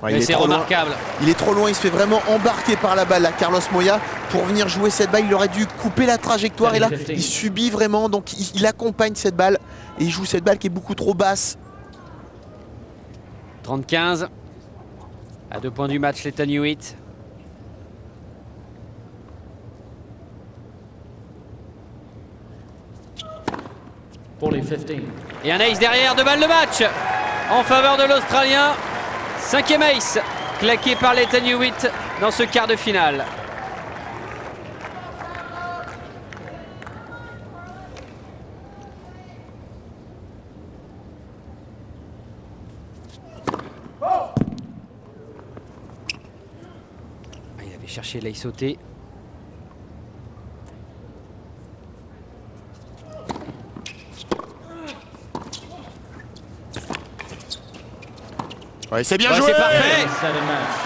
Ouais, c'est remarquable. Il est trop loin, il se fait vraiment embarquer par la balle, là, Carlos Moya. Pour venir jouer cette balle, il aurait dû couper la trajectoire. Et là, il subit vraiment, donc il accompagne cette balle. Et il joue cette balle qui est beaucoup trop basse. 30-15. À 2 points du match, l'Ethan Hewitt. Et un ace derrière, 2 balles de match en faveur de l'Australien. 5e ace claqué par l'Ethan Hewitt dans ce quart de finale. Il avait cherché l'ace sauté. Ouais, c'est bien joué. C'est parfait.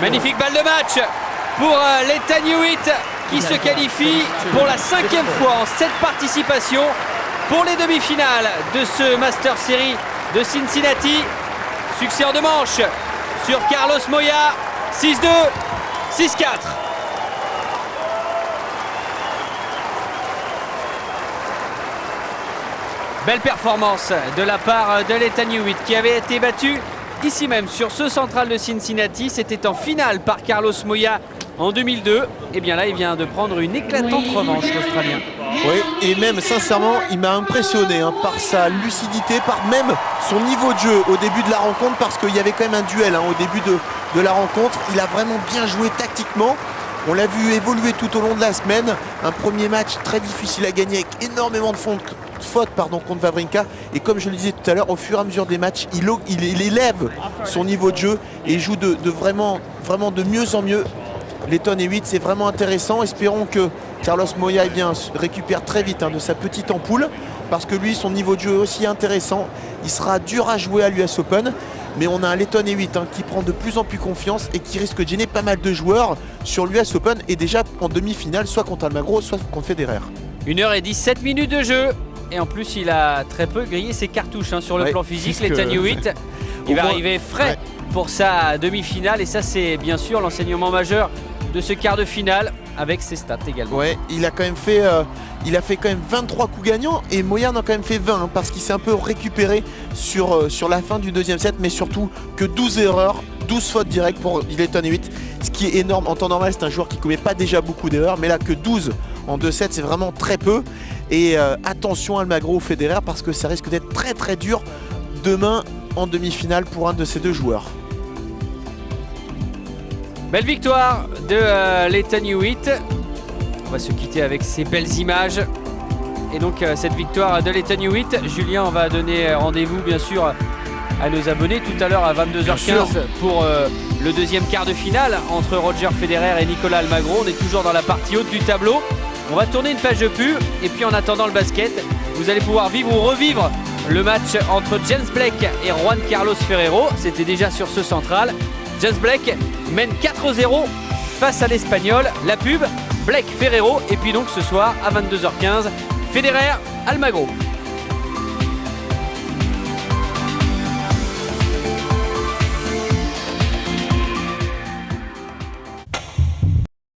Magnifique balle de match pour l'Ethan Hewitt qui se qualifie pour la 5e fois en 7 participations pour les demi-finales de ce Master Series de Cincinnati. Succès en 2 manches sur Carlos Moya. 6-2, 6-4. Belle performance de la part de l'Ethan Hewitt qui avait été battu ici même sur ce central de Cincinnati. C'était en finale par Carlos Moya en 2002. Et bien là, il vient de prendre une éclatante revanche, l'Australien. Oui, et même sincèrement, il m'a impressionné par sa lucidité, par même son niveau de jeu au début de la rencontre, parce qu'il y avait quand même un duel au début de la rencontre. Il a vraiment bien joué tactiquement. On l'a vu évoluer tout au long de la semaine. Un premier match très difficile à gagner avec énormément de fautes contre Wawrinka. Et comme je le disais tout à l'heure, au fur et à mesure des matchs, il élève son niveau de jeu et joue de vraiment de mieux en mieux. L'Ethan Hewitt, c'est vraiment intéressant. Espérons que Carlos Moya récupère très vite de sa petite ampoule, parce que lui, son niveau de jeu est aussi intéressant. Il sera dur à jouer à l'US Open. Mais on a un L'Ethan Hewitt qui prend de plus en plus confiance et qui risque de gêner pas mal de joueurs sur l'US Open et déjà en demi-finale, soit contre Almagro, soit contre Federer. 1h17 minutes de jeu. Et en plus, il a très peu grillé ses cartouches sur le plan physique, l'Ethan Hewitt. Il va arriver frais pour sa demi-finale. Et ça, c'est bien sûr l'enseignement majeur de ce quart de finale, avec ses stats également. Ouais, il a fait quand même 23 coups gagnants et Moya en a quand même fait 20 parce qu'il s'est un peu récupéré sur la fin du 2e set, mais surtout que 12 erreurs, 12 fautes directes pour l'Ethan Hewitt, ce qui est énorme. En temps normal, c'est un joueur qui ne commet pas déjà beaucoup d'erreurs, mais là que 12 en 2 sets, c'est vraiment très peu. Et attention à Almagro ou Federer, parce que ça risque d'être très très dur demain en demi-finale pour un de ces 2 joueurs. Belle victoire de l'Ethan Hewitt. On va se quitter avec ces belles images. Et donc cette victoire de l'Ethan Hewitt. Julien, on va donner rendez-vous bien sûr à nos abonnés tout à l'heure à 22h15 pour le deuxième quart de finale entre Roger Federer et Nicolas Almagro. On est toujours dans la partie haute du tableau. On va tourner une page de pub et puis en attendant le basket, vous allez pouvoir vivre ou revivre le match entre James Blake et Juan Carlos Ferrero. C'était déjà sur ce central. James Blake mène 4-0 face à l'Espagnol. La pub, Blake Ferrero, et puis donc ce soir à 22h15, Federer Almagro.